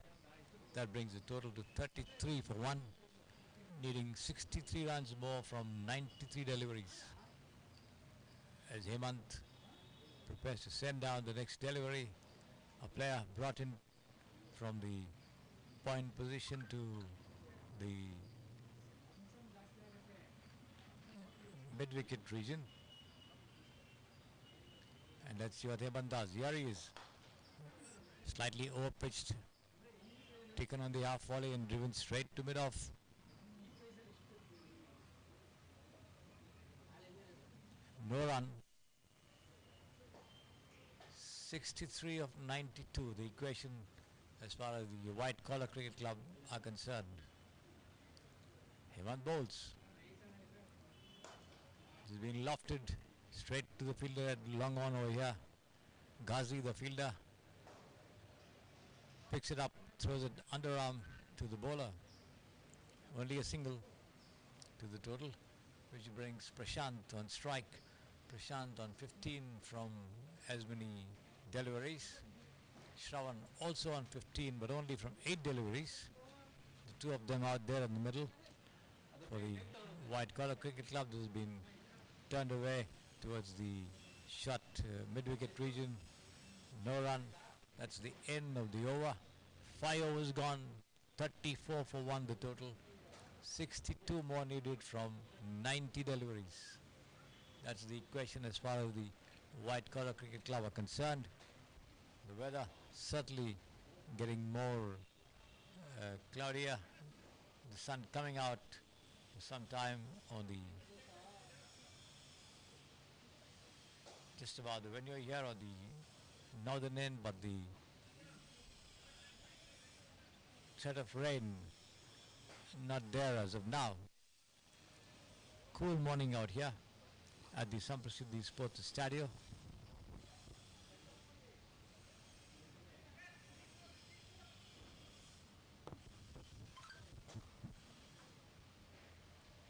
That brings the total to 33 for 1, needing 63 runs more from 93 deliveries. As Hemant prepares to send down the next delivery, a player brought in from the point position to the mid-wicket region. And let's see what Heban does. Here he is. Slightly over-pitched. Taken on the half volley and driven straight to mid-off. No run. 63 of 92, the equation as far as the White Collar Cricket Club are concerned. Hemant bowls. This is being lofted straight to the fielder at long on over here. Ghazi, the fielder, picks it up, throws it underarm to the bowler. Only a single to the total, which brings Prashant on strike. Prashant on 15 from as many deliveries. Shravan also on 15, but only from 8 deliveries. The two of them out there in the middle. For the White Collar Cricket Club, this has been turned away towards the short mid-wicket region. No run. That's the end of the over. 5 overs gone. 34 for 1 the total. 62 more needed from 90 deliveries. That's the equation as far as the White Collar Cricket Club are concerned. The weather certainly getting more cloudier. The sun coming out sometime on the just about when you're here on the northern end, but the threat of rain not there as of now. Cool morning out here at the Samprasiddhi Sports Stadium.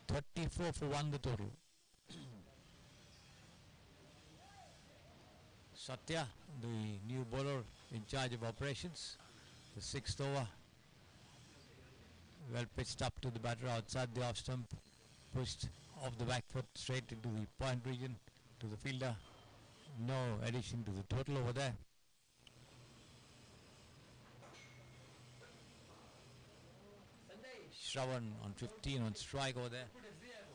$34 for 1 the total. Satya, the new bowler in charge of operations. The 6th over. Well pitched up to the batter outside the off stump. Pushed off the back foot straight into the point region to the fielder. No addition to the total over there. Shravan on 15 on strike over there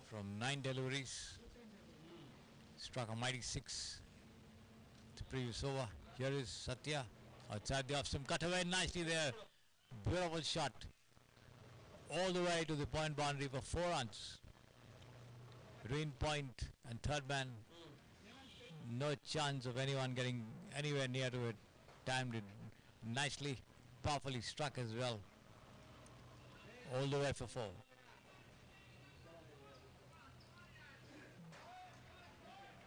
from 9 deliveries. Struck a mighty 6 the previous over. Here is Satya outside the off stump. Cut away nicely there. Beautiful shot. All the way to the point boundary for 4 runs. Between point and third man. No chance of anyone getting anywhere near to it. Timed it nicely. Powerfully struck as well. All the way for 4.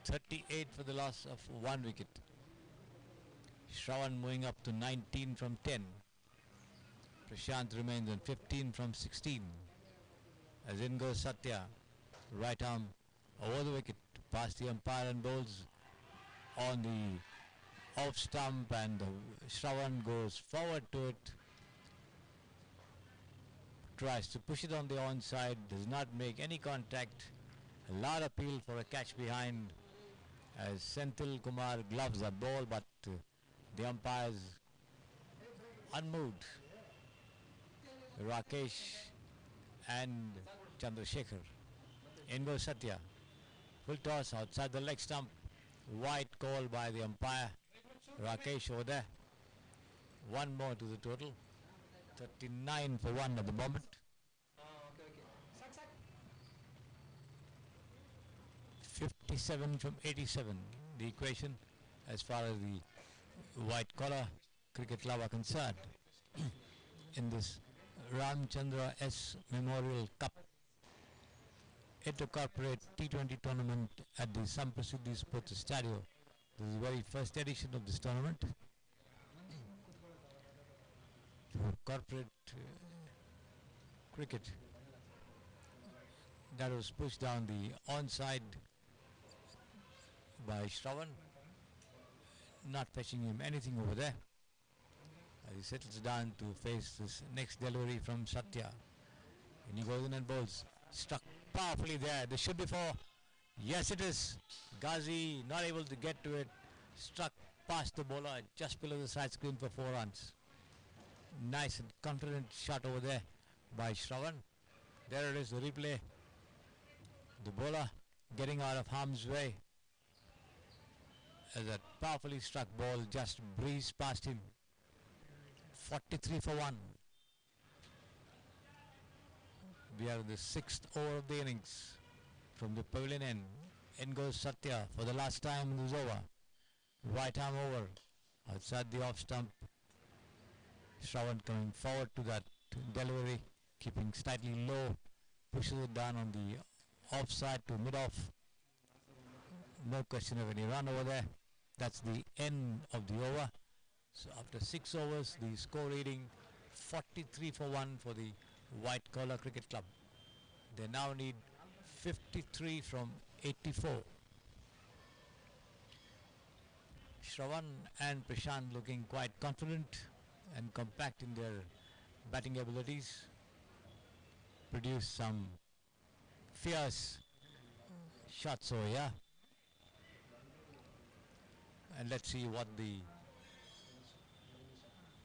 $38 for the loss of 1 wicket. Shravan moving up to 19 from 10. Prashant remains on 15 from 16. As in goes Satya. Right arm over the wicket past the umpire and bowls on the off stump, and Shravan goes forward to it. Tries to push it on the onside, does not make any contact. A loud appeal for a catch behind as Senthil Kumar gloves the ball, but the umpires unmoved. Rakesh and Chandrasekhar. In goes Satya. Full toss outside the leg stump. Wide call by the umpire. Rakesh over there. 1 more to the total. 39 for 1 at the moment. 57 from 87. The equation as far as the White Collar Cricket Club are concerned. In this Ramachandra S Memorial Cup Intercorporate T20 tournament at the Samprasiddhi Sports Stadium. This is the very first edition of this tournament. For corporate cricket, that was pushed down the onside by Shravan, not fetching him anything over there. As he settles down to face this next delivery from Satya, and he goes in and bowls. Struck powerfully there. This should be 4. Yes, it is. Ghazi not able to get to it. Struck past the bowler just below the side screen for 4 runs. Nice and confident shot over there by Shravan. There it is, the replay. The bowler getting out of harm's way as that powerfully struck ball just breezed past him. 43 for 1. We are in the 6th over of the innings. From the pavilion end, in goes Satya for the last time in this over. Right arm over, outside the off stump. Shravan coming forward to that delivery, keeping slightly low, pushes it down on the offside to mid-off. No question of any run over there. That's the end of the over. So after 6 overs, the score reading 43 for 1 for the White Collar Cricket Club. They now need 53 from 84. Shravan and Prashant looking quite confident and compact in their batting abilities. Produce some fierce shots over here. And let's see what the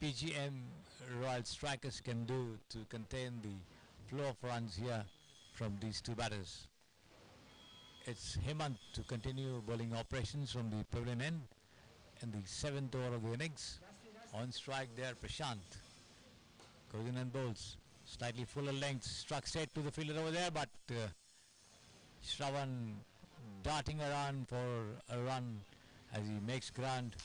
PGM Royal Strikers can do to contain the flow of runs here from these two batters. It's Hemant to continue bowling operations from the pavilion end in the 7th over of the innings. On strike there, Prashant goes in and bowls. Slightly fuller length, struck straight to the fielder over there, but Shravan darting around for a run as he makes ground.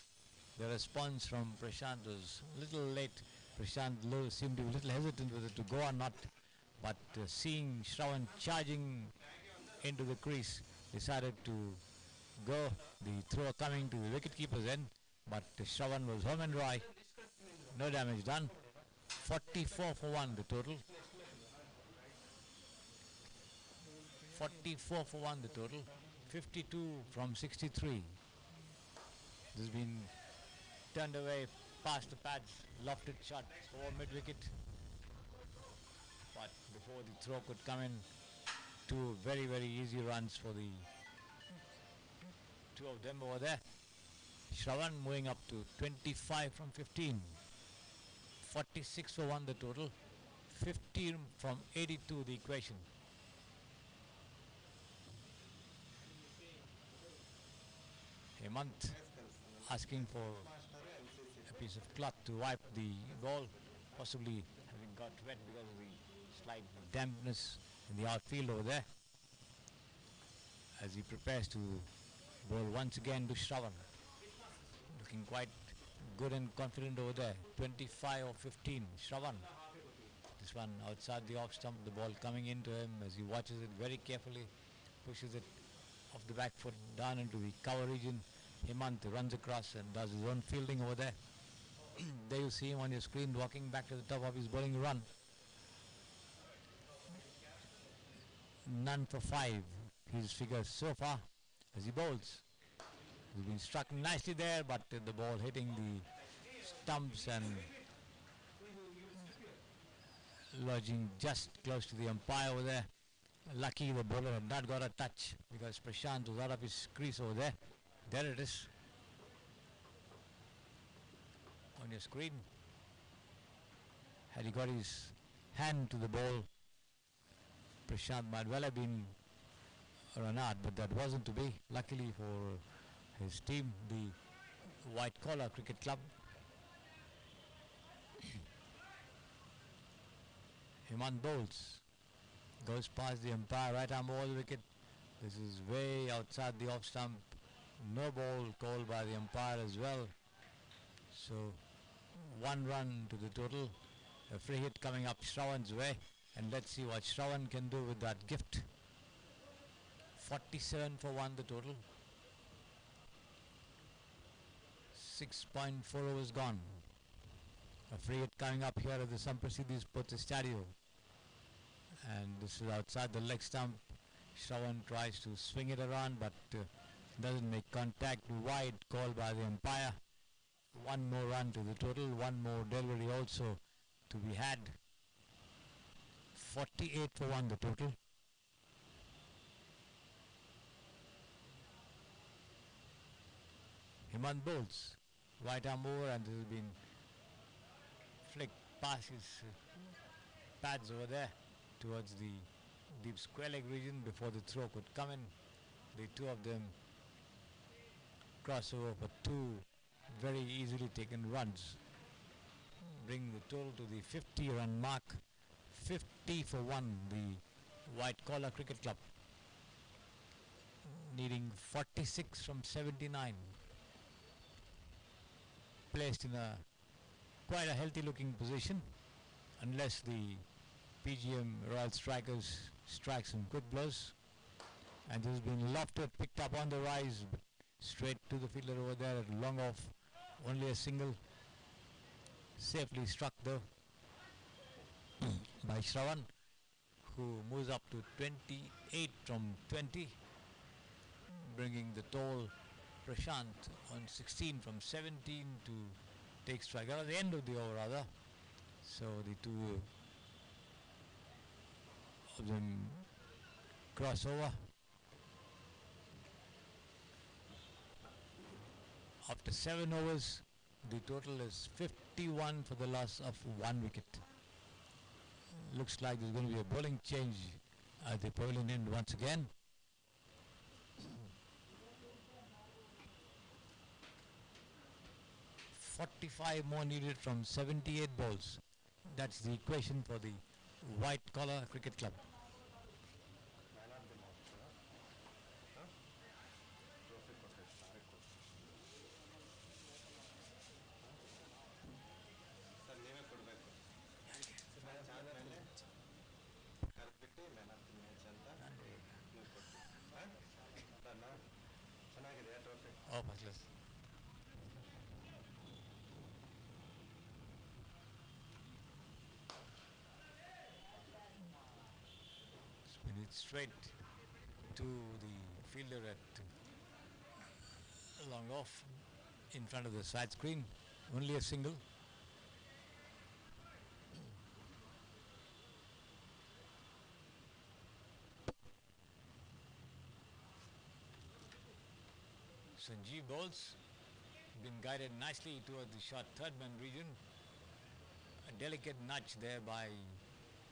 The response from Prashant was a little late. Prashant seemed to be a little hesitant whether to go or not, but seeing Shravan charging into the crease, decided to go. The throw coming to the wicketkeeper's end, but Shravan was home and dry. No damage done. 44 for 1 the total. 44 for 1 the total. 52 from 63. This has been turned away past the pads, lofted shot over mid-wicket. But before the throw could come in, two very, very easy runs for the two of them over there. Shravan moving up to 25 from 15. 46 for 1 the total. 15 from 82 the equation. Hemant asking for a piece of cloth to wipe the ball, possibly having got wet because of the slight dampness in the outfield over there, as he prepares to bowl once again to Shravan. Looking quite good and confident over there. 25 or 15, Shravan. This one outside the off stump, the ball coming into him as he watches it very carefully, pushes it off the back foot down into the cover region. Hemant runs across and does his own fielding over there. There you see him on your screen walking back to the top of his bowling run. None for 5, his figures so far as he bowls. He's been struck nicely there, but the ball hitting the stumps and lodging just close to the umpire over there. Lucky the bowler had not got a touch because Prashant was out of his crease over there. There it is on your screen. Had he got his hand to the ball, Prashant might well have been run out, but that wasn't to be. Luckily for his team, the White Collar Cricket Club. Hemant bowls, goes past the umpire, right arm over the wicket. This is way outside the off stump. No ball called by the umpire as well. So 1 run to the total. A free hit coming up Shravan's way, and let's see what Shravan can do with that gift. 47 for 1 the total. 6.4 overs gone. A free hit coming up here at the Samprasidhi Sports Stadio, and this is outside the leg stump. Shravan tries to swing it around, but doesn't make contact. Wide call by the umpire. 1 more run to the total. 1 more delivery also to be had. 48 for 1 the total. Hemant bowls. Right arm over, and this has been flicked past his pads over there towards the deep square leg region before the throw could come in. The two of them cross over for two very easily taken runs, bring the total to the 50-run mark. 50 for 1, the White Collar Cricket Club, needing 46 from 79. Placed in a quite a healthy looking position, unless the PGM Royal Strikers strike some good blows. And this has been lofted, picked up on the rise, straight to the fielder over there at long off. Only a single, safely struck though by Shravan, who moves up to 28 from 20, bringing the toll Prashant on 16 from 17 to take strike out at the end of the over rather. So the two of them cross over. After 7 overs, the total is 51 for the loss of 1 wicket. Looks like there's going to be a bowling change at the pavilion end once again. .45 more needed from 78 balls. That's the equation for the White Collar Cricket Club. Sir ನೀವೇ ಕೊಡಬೇಕು match ಆದಮೇಲೆ ಕರೆದ್ಬಿಟ್ಟು man of the match ಅಂತ ನೀವು ಕೊಡ್ತೀವಿ ಹಾಂ ಚೆನ್ನಾಗಿದೆ trophy. Oh, first class. Spin it straight to the fielder at long off in front of the side screen. Only a single. Sanjeev bowls, been guided nicely towards the short third man region. A delicate nudge there by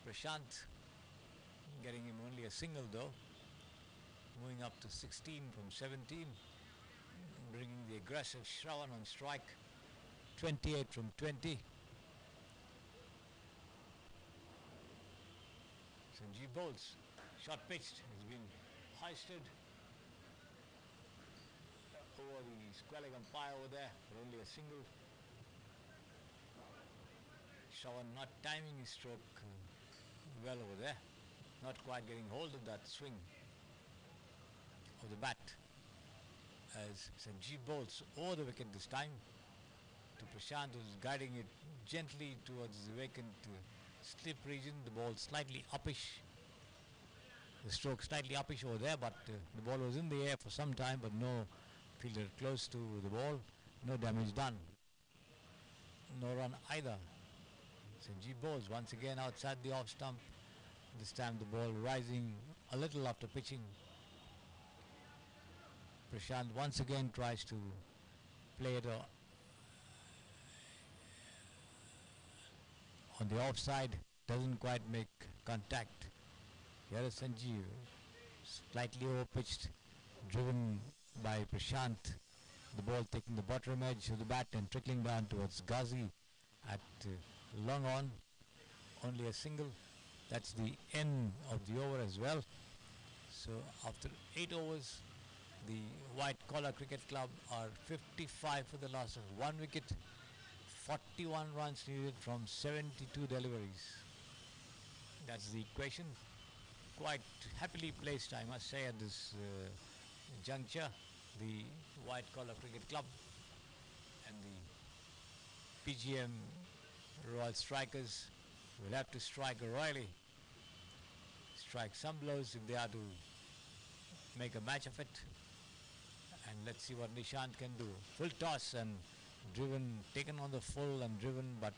Prashant, getting him only a single though. Moving up to 16 from 17, bringing the aggressive Shravan on strike. 28 from 20. Sanjeev bowls, shot pitched, has been hoisted over the square leg umpire over there, but only a single. Shravan not timing his stroke well over there, not quite getting hold of that swing of the bat, as Sanjeev bowls over the wicket this time to Prashant, who's guiding it gently towards the vacant slip region. The ball slightly uppish, the stroke slightly uppish over there, but the ball was in the air for some time, but no fielder close to the ball, no damage done, no run either. Sanjeev bowls once again outside the off stump, this time the ball rising a little after pitching. Prashant once again tries to play it on the offside, doesn't quite make contact. Here is Sanjeev, slightly over-pitched, driven by Prashant. The ball taking the bottom edge of the bat and trickling down towards Ghazi at long on. Only a single. That's the end of the over as well. So after 8 overs, the White Collar Cricket Club are 55 for the loss of 1 wicket. 41 runs needed from 72 deliveries. That's the equation. Quite happily placed, I must say, at this juncture. The White Collar Cricket Club and the PGM Royal Strikers will have to strike royally. Strike some blows if they are to make a match of it. And let's see what Nishant can do. Full toss and driven, taken on the full and driven, but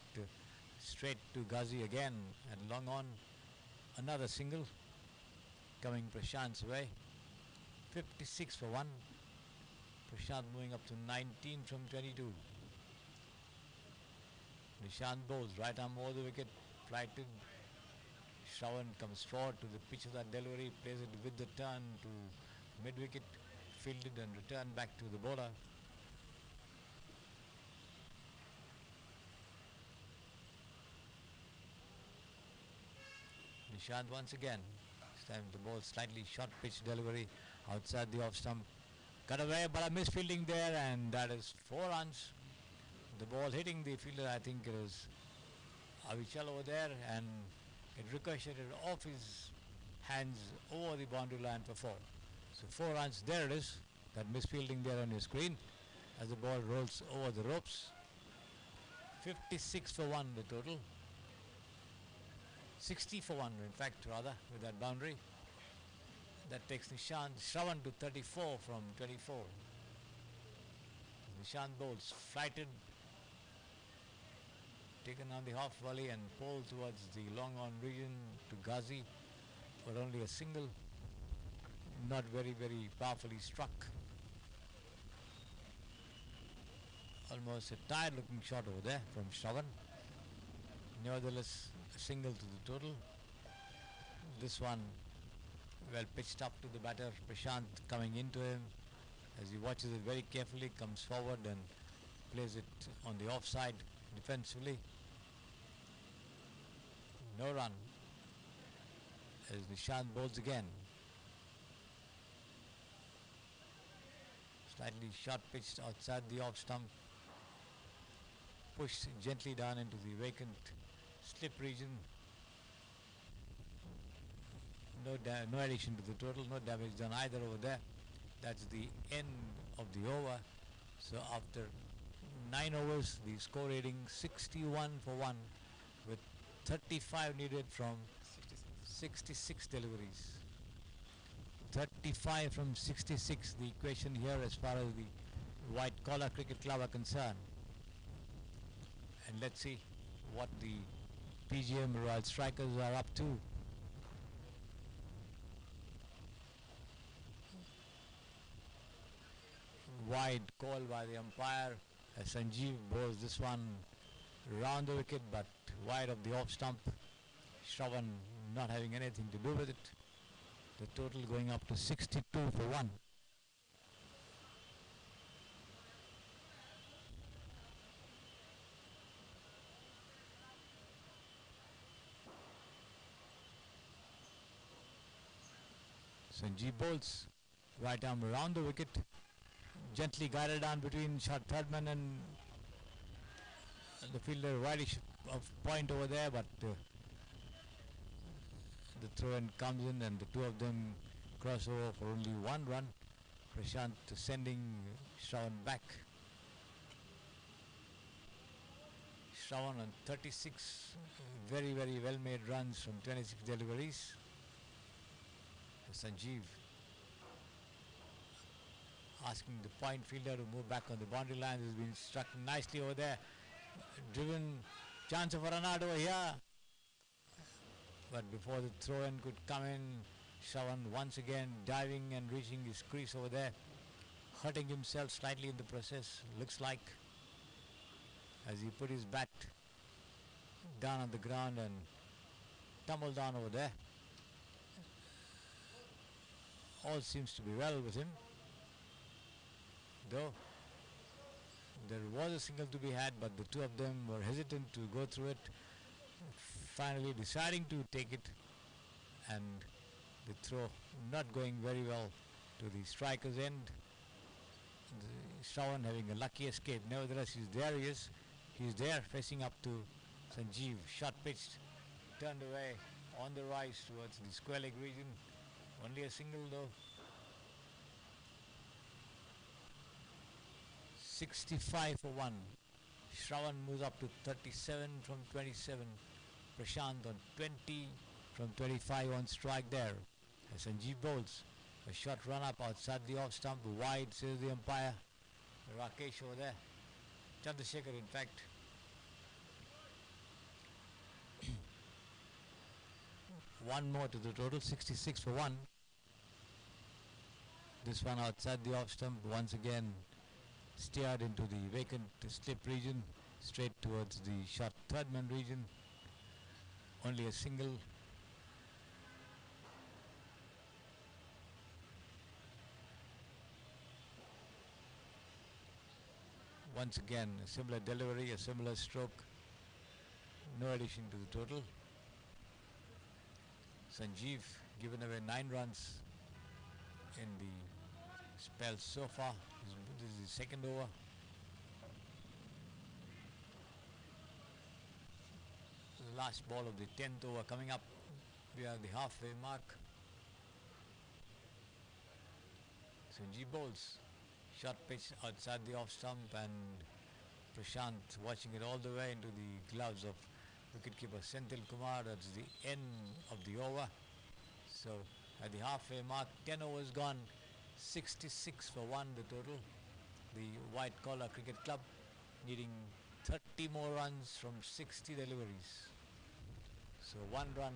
straight to Ghazi again and long on. Another single coming Prashant's way. 56 for 1. Prashant moving up to 19 from 22. Nishant bowls, right arm over the wicket, flighted, Shravan comes forward to the pitch of that delivery, plays it with the turn to mid-wicket, fielded and returned back to the bowler. Nishant once again. This time the ball slightly short pitch delivery outside the off stump. Cut away, but a misfielding there, and that is 4 runs. The ball hitting the fielder, I think it was Avichal over there, and it ricocheted off his hands over the boundary line for 4. So 4 runs, there it is, that misfielding there on your screen as the ball rolls over the ropes. 56 for 1 the total. 60 for 1 in fact rather with that boundary. That takes Shravan to 34 from 24. Nishant bowls, flighted, taken on the half volley and pulled towards the long on region to Ghazi, but only a single, not very powerfully struck. Almost a tired looking shot over there from Shravan. Nevertheless, a single to the total. This one well pitched up to the batter, Prashant, coming into him. As he watches it very carefully, comes forward and plays it on the offside defensively. No run as Nishant bowls again. Slightly short pitched outside the off stump, pushed gently down into the vacant slip region. No addition to the total, no damage done either over there. That's the end of the over. So after 9 overs, the score rating 61 for 1 with 35 needed from 66 deliveries. 35 from 66, the equation here as far as the White Collar Cricket Club are concerned. And let's see what the PGM Royal Strikers are up to. Wide call by the umpire as Sanjeev bowls this one round the wicket but wide of the off stump. Shravan not having anything to do with it. The total going up to 62 for 1. Sanjeev bowls right arm around the wicket, gently guided down between short third man and the fielder, widish of point over there, but the throw-in comes in and the two of them cross over for only 1 run. Prashant sending Shravan back. Shravan on 36 very well made runs from 26 deliveries. Sanjeev asking the point fielder to move back on the boundary line. Has been struck nicely over there, driven, chance of a run out over here, but before the throw-in could come in, Shravan once again diving and reaching his crease over there, hurting himself slightly in the process, looks like, as he put his bat down on the ground and tumbled down over there. All seems to be well with him, though there was a single to be had, but the two of them were hesitant to go through it, finally deciding to take it, and the throw not going very well to the striker's end. Shravan having a lucky escape. Nevertheless, he is. He's there facing up to Sanjeev. Shot pitched, turned away on the rise towards the square leg region. Only a single though. 65 for 1. Shravan moves up to 37 from 27. Prashant on 20 from 25 on strike there. As Sanjeev bowls, a short run up outside the off stump, wide, says the umpire. Rakesh over there. Chandrasekhar in fact. One more to the total, 66 for 1. This one outside the off stump, once again steered into the vacant slip region, straight towards the short third man region. Only a single Once again, a similar delivery, a similar stroke. No addition to the total. Sanjeev given away 9 runs in the spell so far. This is the second over. Last ball of the 10th over coming up. We are the halfway mark. Sanjeev bowls. Short pitch outside the off stump, and Prashant watching it all the way into the gloves of wicketkeeper Senthil Kumar. That's the end of the over. So at the halfway mark, 10 overs gone, 66 for 1 the total. The White Collar Cricket Club needing 30 more runs from 60 deliveries. So 1 run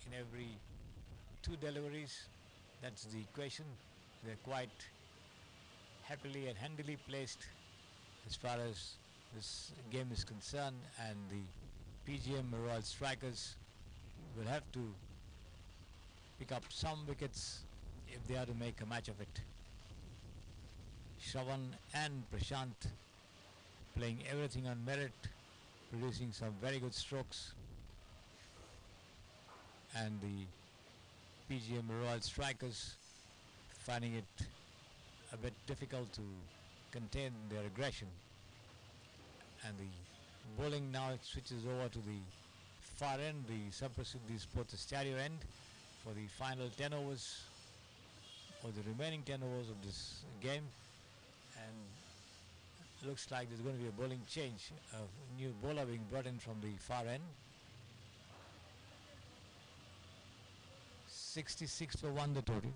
in every 2 deliveries. That's the equation. They're quite happily and handily placed as far as this game is concerned, and the PGM Royal Strikers will have to pick up some wickets if they are to make a match of it. Shravan and Prashant playing everything on merit, producing some very good strokes, and the PGM Royal Strikers finding it a bit difficult to contain their aggression. And the bowling now switches over to the far end, the Samprasiddhi Sports Stereo end, for the final 10 overs, or the remaining 10 overs of this game. And looks like there's going to be a bowling change, a new bowler being brought in from the far end. 66 for 1 the total.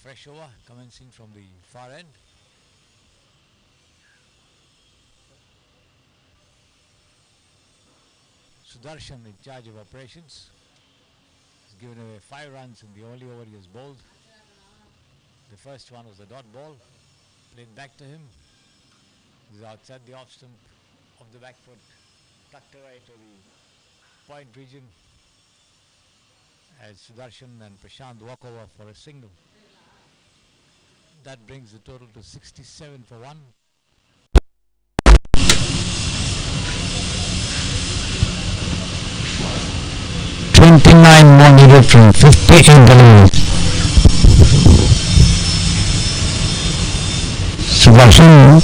Fresh over commencing from the far end. Sudarshan in charge of operations. He's given away 5 runs in the only over he has bowled. The first one was the dot ball, played back to him. This is outside the off stump of the back foot, tucked away to the point region, as Sudarshan and Prashant walk over for a single. That brings the total to 67 for 1. More needed from 58 deliveries. Sudarshan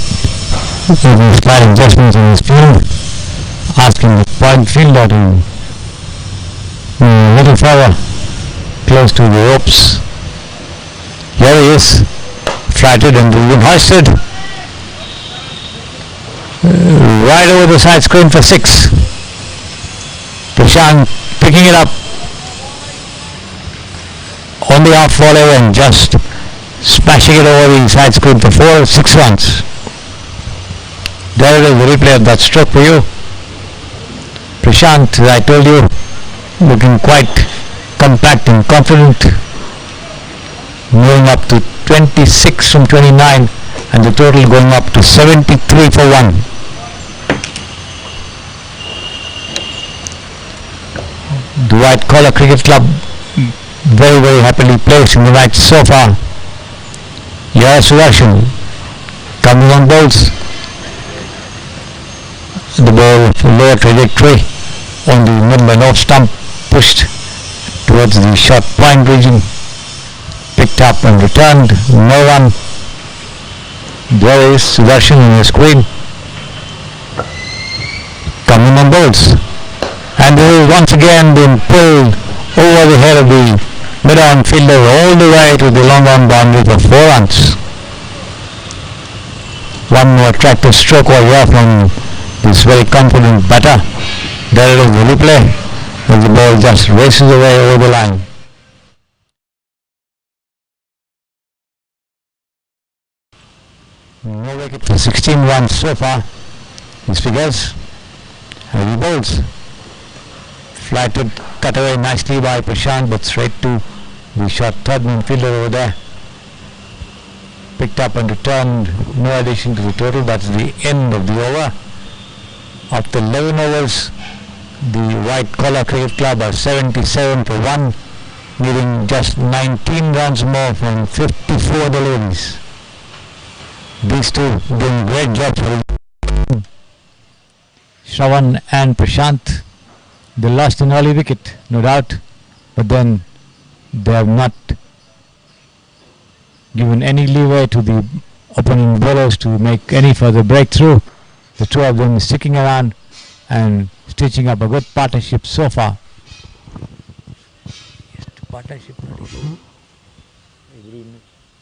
making slight adjustments in his field, asking the point fielder to move a little further, close to the ropes. Here he is, flatted and being hoisted right over the side screen for 6. Prashant picking it up on the off volley and just smashing it over the side screen for 6 runs. There it is, the replay of that stroke for you. Prashant, as I told you, looking quite compact and confident, moving up to 26 from 29, and the total going up to 73 for 1. The White Collar Cricket Club very, very happily placed in the match so far. Yes, Sudarshan coming on bowls. The ball lower trajectory on the middle and off stump, pushed towards the short point region, picked up and returned. No one. There is Sudarshan in the screen, coming on bowls, and this is once again being pulled over the head of the mid-on fielder all the way to the long-on boundary for 4 runs. One more attractive stroke over here from this very confident batter. There it is, the replay, as the ball just races away over the line. No wicket for 16 runs so far. These figures, Heavy balls. Flatted, cut away nicely by Prashant, but straight to the short third man fielder over there. Picked up and returned, no addition to the total. That's the end of the over. After 11 overs, the White Collar Cricket Club are 77 for 1, needing just 19 runs more from 54 deliveries. These two doing great job for Shravan and Prashant. They lost an early wicket, no doubt, but then they have not given any leeway to the opponent bowlers to make any further breakthrough. The two of them sticking around and stitching up a good partnership so far. Partnership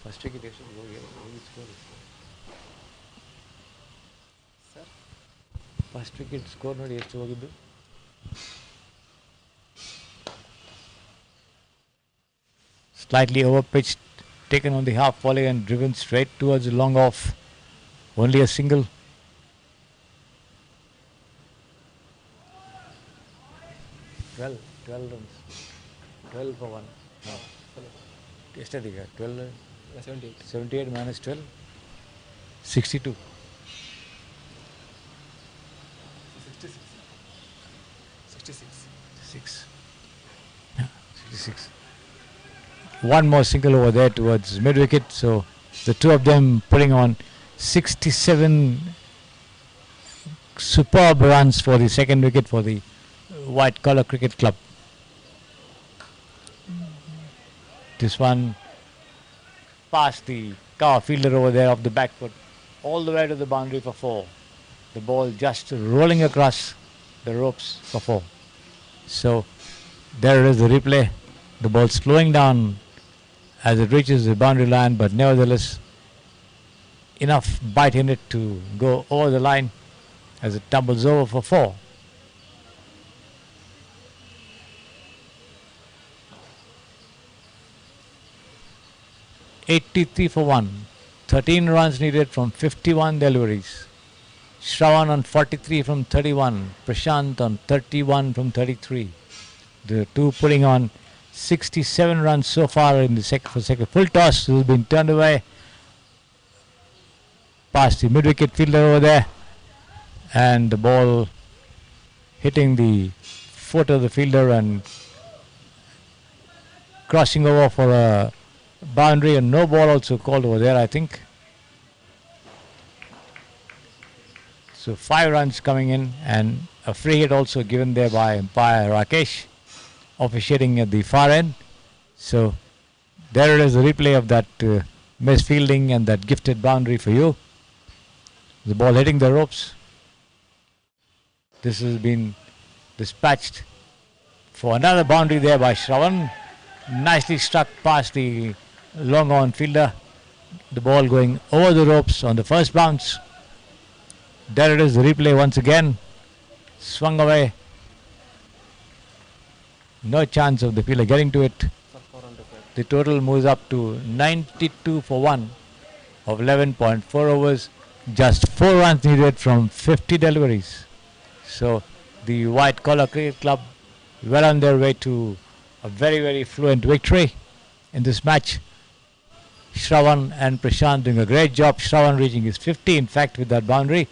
first wicket first wicket score ನೋಡಿ ಎಷ್ಟು ಹೋಗಿದ್ದು slightly over pitched, taken on the half volley and driven straight towards the long off. Only a single. Twelve runs. 12 for 1. No. Yesterday, 12. 78. 78 minus 12. 62. 66. Yeah, 66. One more single over there towards mid wicket, so the two of them putting on 67 superb runs for the second wicket for the White Collar Cricket Club. This one past the cover fielder over there off the back foot, all the way to the boundary for 4. The ball just rolling across the ropes for 4. So there is the replay. The ball slowing down as it reaches the boundary line, but nevertheless enough bite in it to go over the line as it tumbles over for 4. (83 for 1). 13 runs needed from 51 deliveries. Shravan on 43 from 31. Prashant on 31 from 33. The two putting on 67 runs so far in the second. Full toss has been turned away past the mid-wicket fielder over there, and the ball hitting the foot of the fielder and crossing over for a boundary, and no ball also called over there, I think. So 5 runs coming in, and a free hit also given there by umpire Rakesh, officiating at the far end. So there it is, the replay of that misfielding and that gifted boundary for you. The ball hitting the ropes. This has been dispatched for another boundary there by Shravan. Nicely struck past the long on fielder. The ball going over the ropes on the first bounce. There it is, the replay once again. Swung away. No chance of the fielder getting to it. The total moves up to 92 for 1 of 11.4 overs. Just 4 runs needed from 50 deliveries. So the White Collar Cricket Club well on their way to a very, very fluent victory in this match. Shravan and Prashant doing a great job. Shravan reaching his 50, in fact, with that boundary.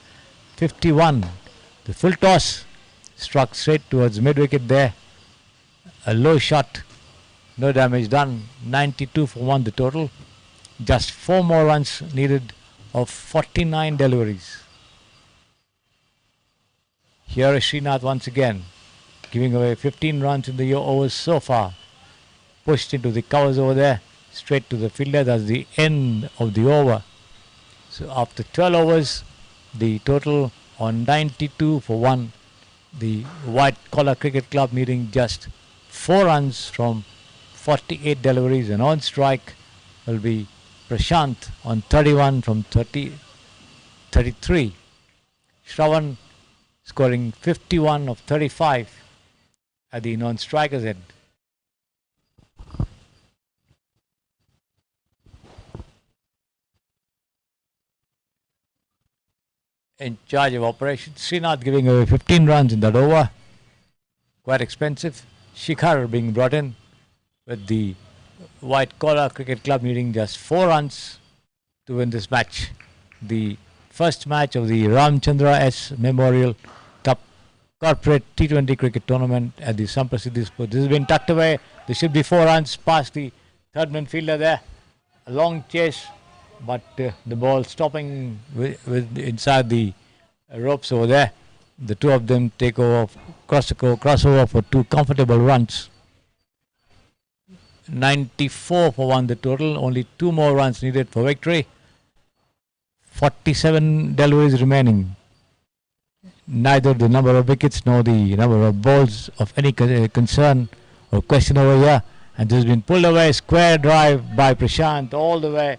51. The full toss struck straight towards mid-wicket there. A low shot. No damage done. 92 for 1 the total. Just 4 more runs needed of 49 deliveries. Here is Srinath once again, giving away 15 runs in the overs so far. Pushed into the covers over there, straight to the fielder. That's the end of the over. So after 12 overs, the total on 92 for 1. The White Collar Cricket Club needing just 4 runs from 48 deliveries, and on strike will be Prashant on 31 from 33. Shravan scoring 51 of 35 at the non-strikers end. in charge of operations. Srinath giving away 15 runs in that over. Quite expensive. Shikhar being brought in with the White Collar Cricket Club needing just 4 runs to win this match. The first match of the Ramachandra S Memorial Cup Corporate T20 Cricket Tournament at the Samprasidhi Sports. This has been tucked away. There should be 4 runs past the third man fielder there. A long chase, but the ball stopping with inside the ropes over there. The two of them take over, crossover for 2 comfortable runs. 94 for 1 the total. Only 2 more runs needed for victory. 47 deliveries remaining. Neither the number of wickets nor the number of balls of any concern or question over here. And this has been pulled away. Square drive by Prashant all the way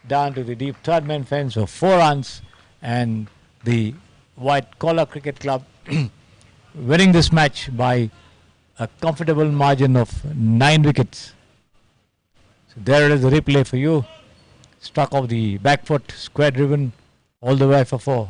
down to the deep third man fence for 4 runs. And the White Collar Cricket Club winning this match by a comfortable margin of 9 wickets. So there it is, the replay for you. Struck off the back foot, square driven all the way for 4.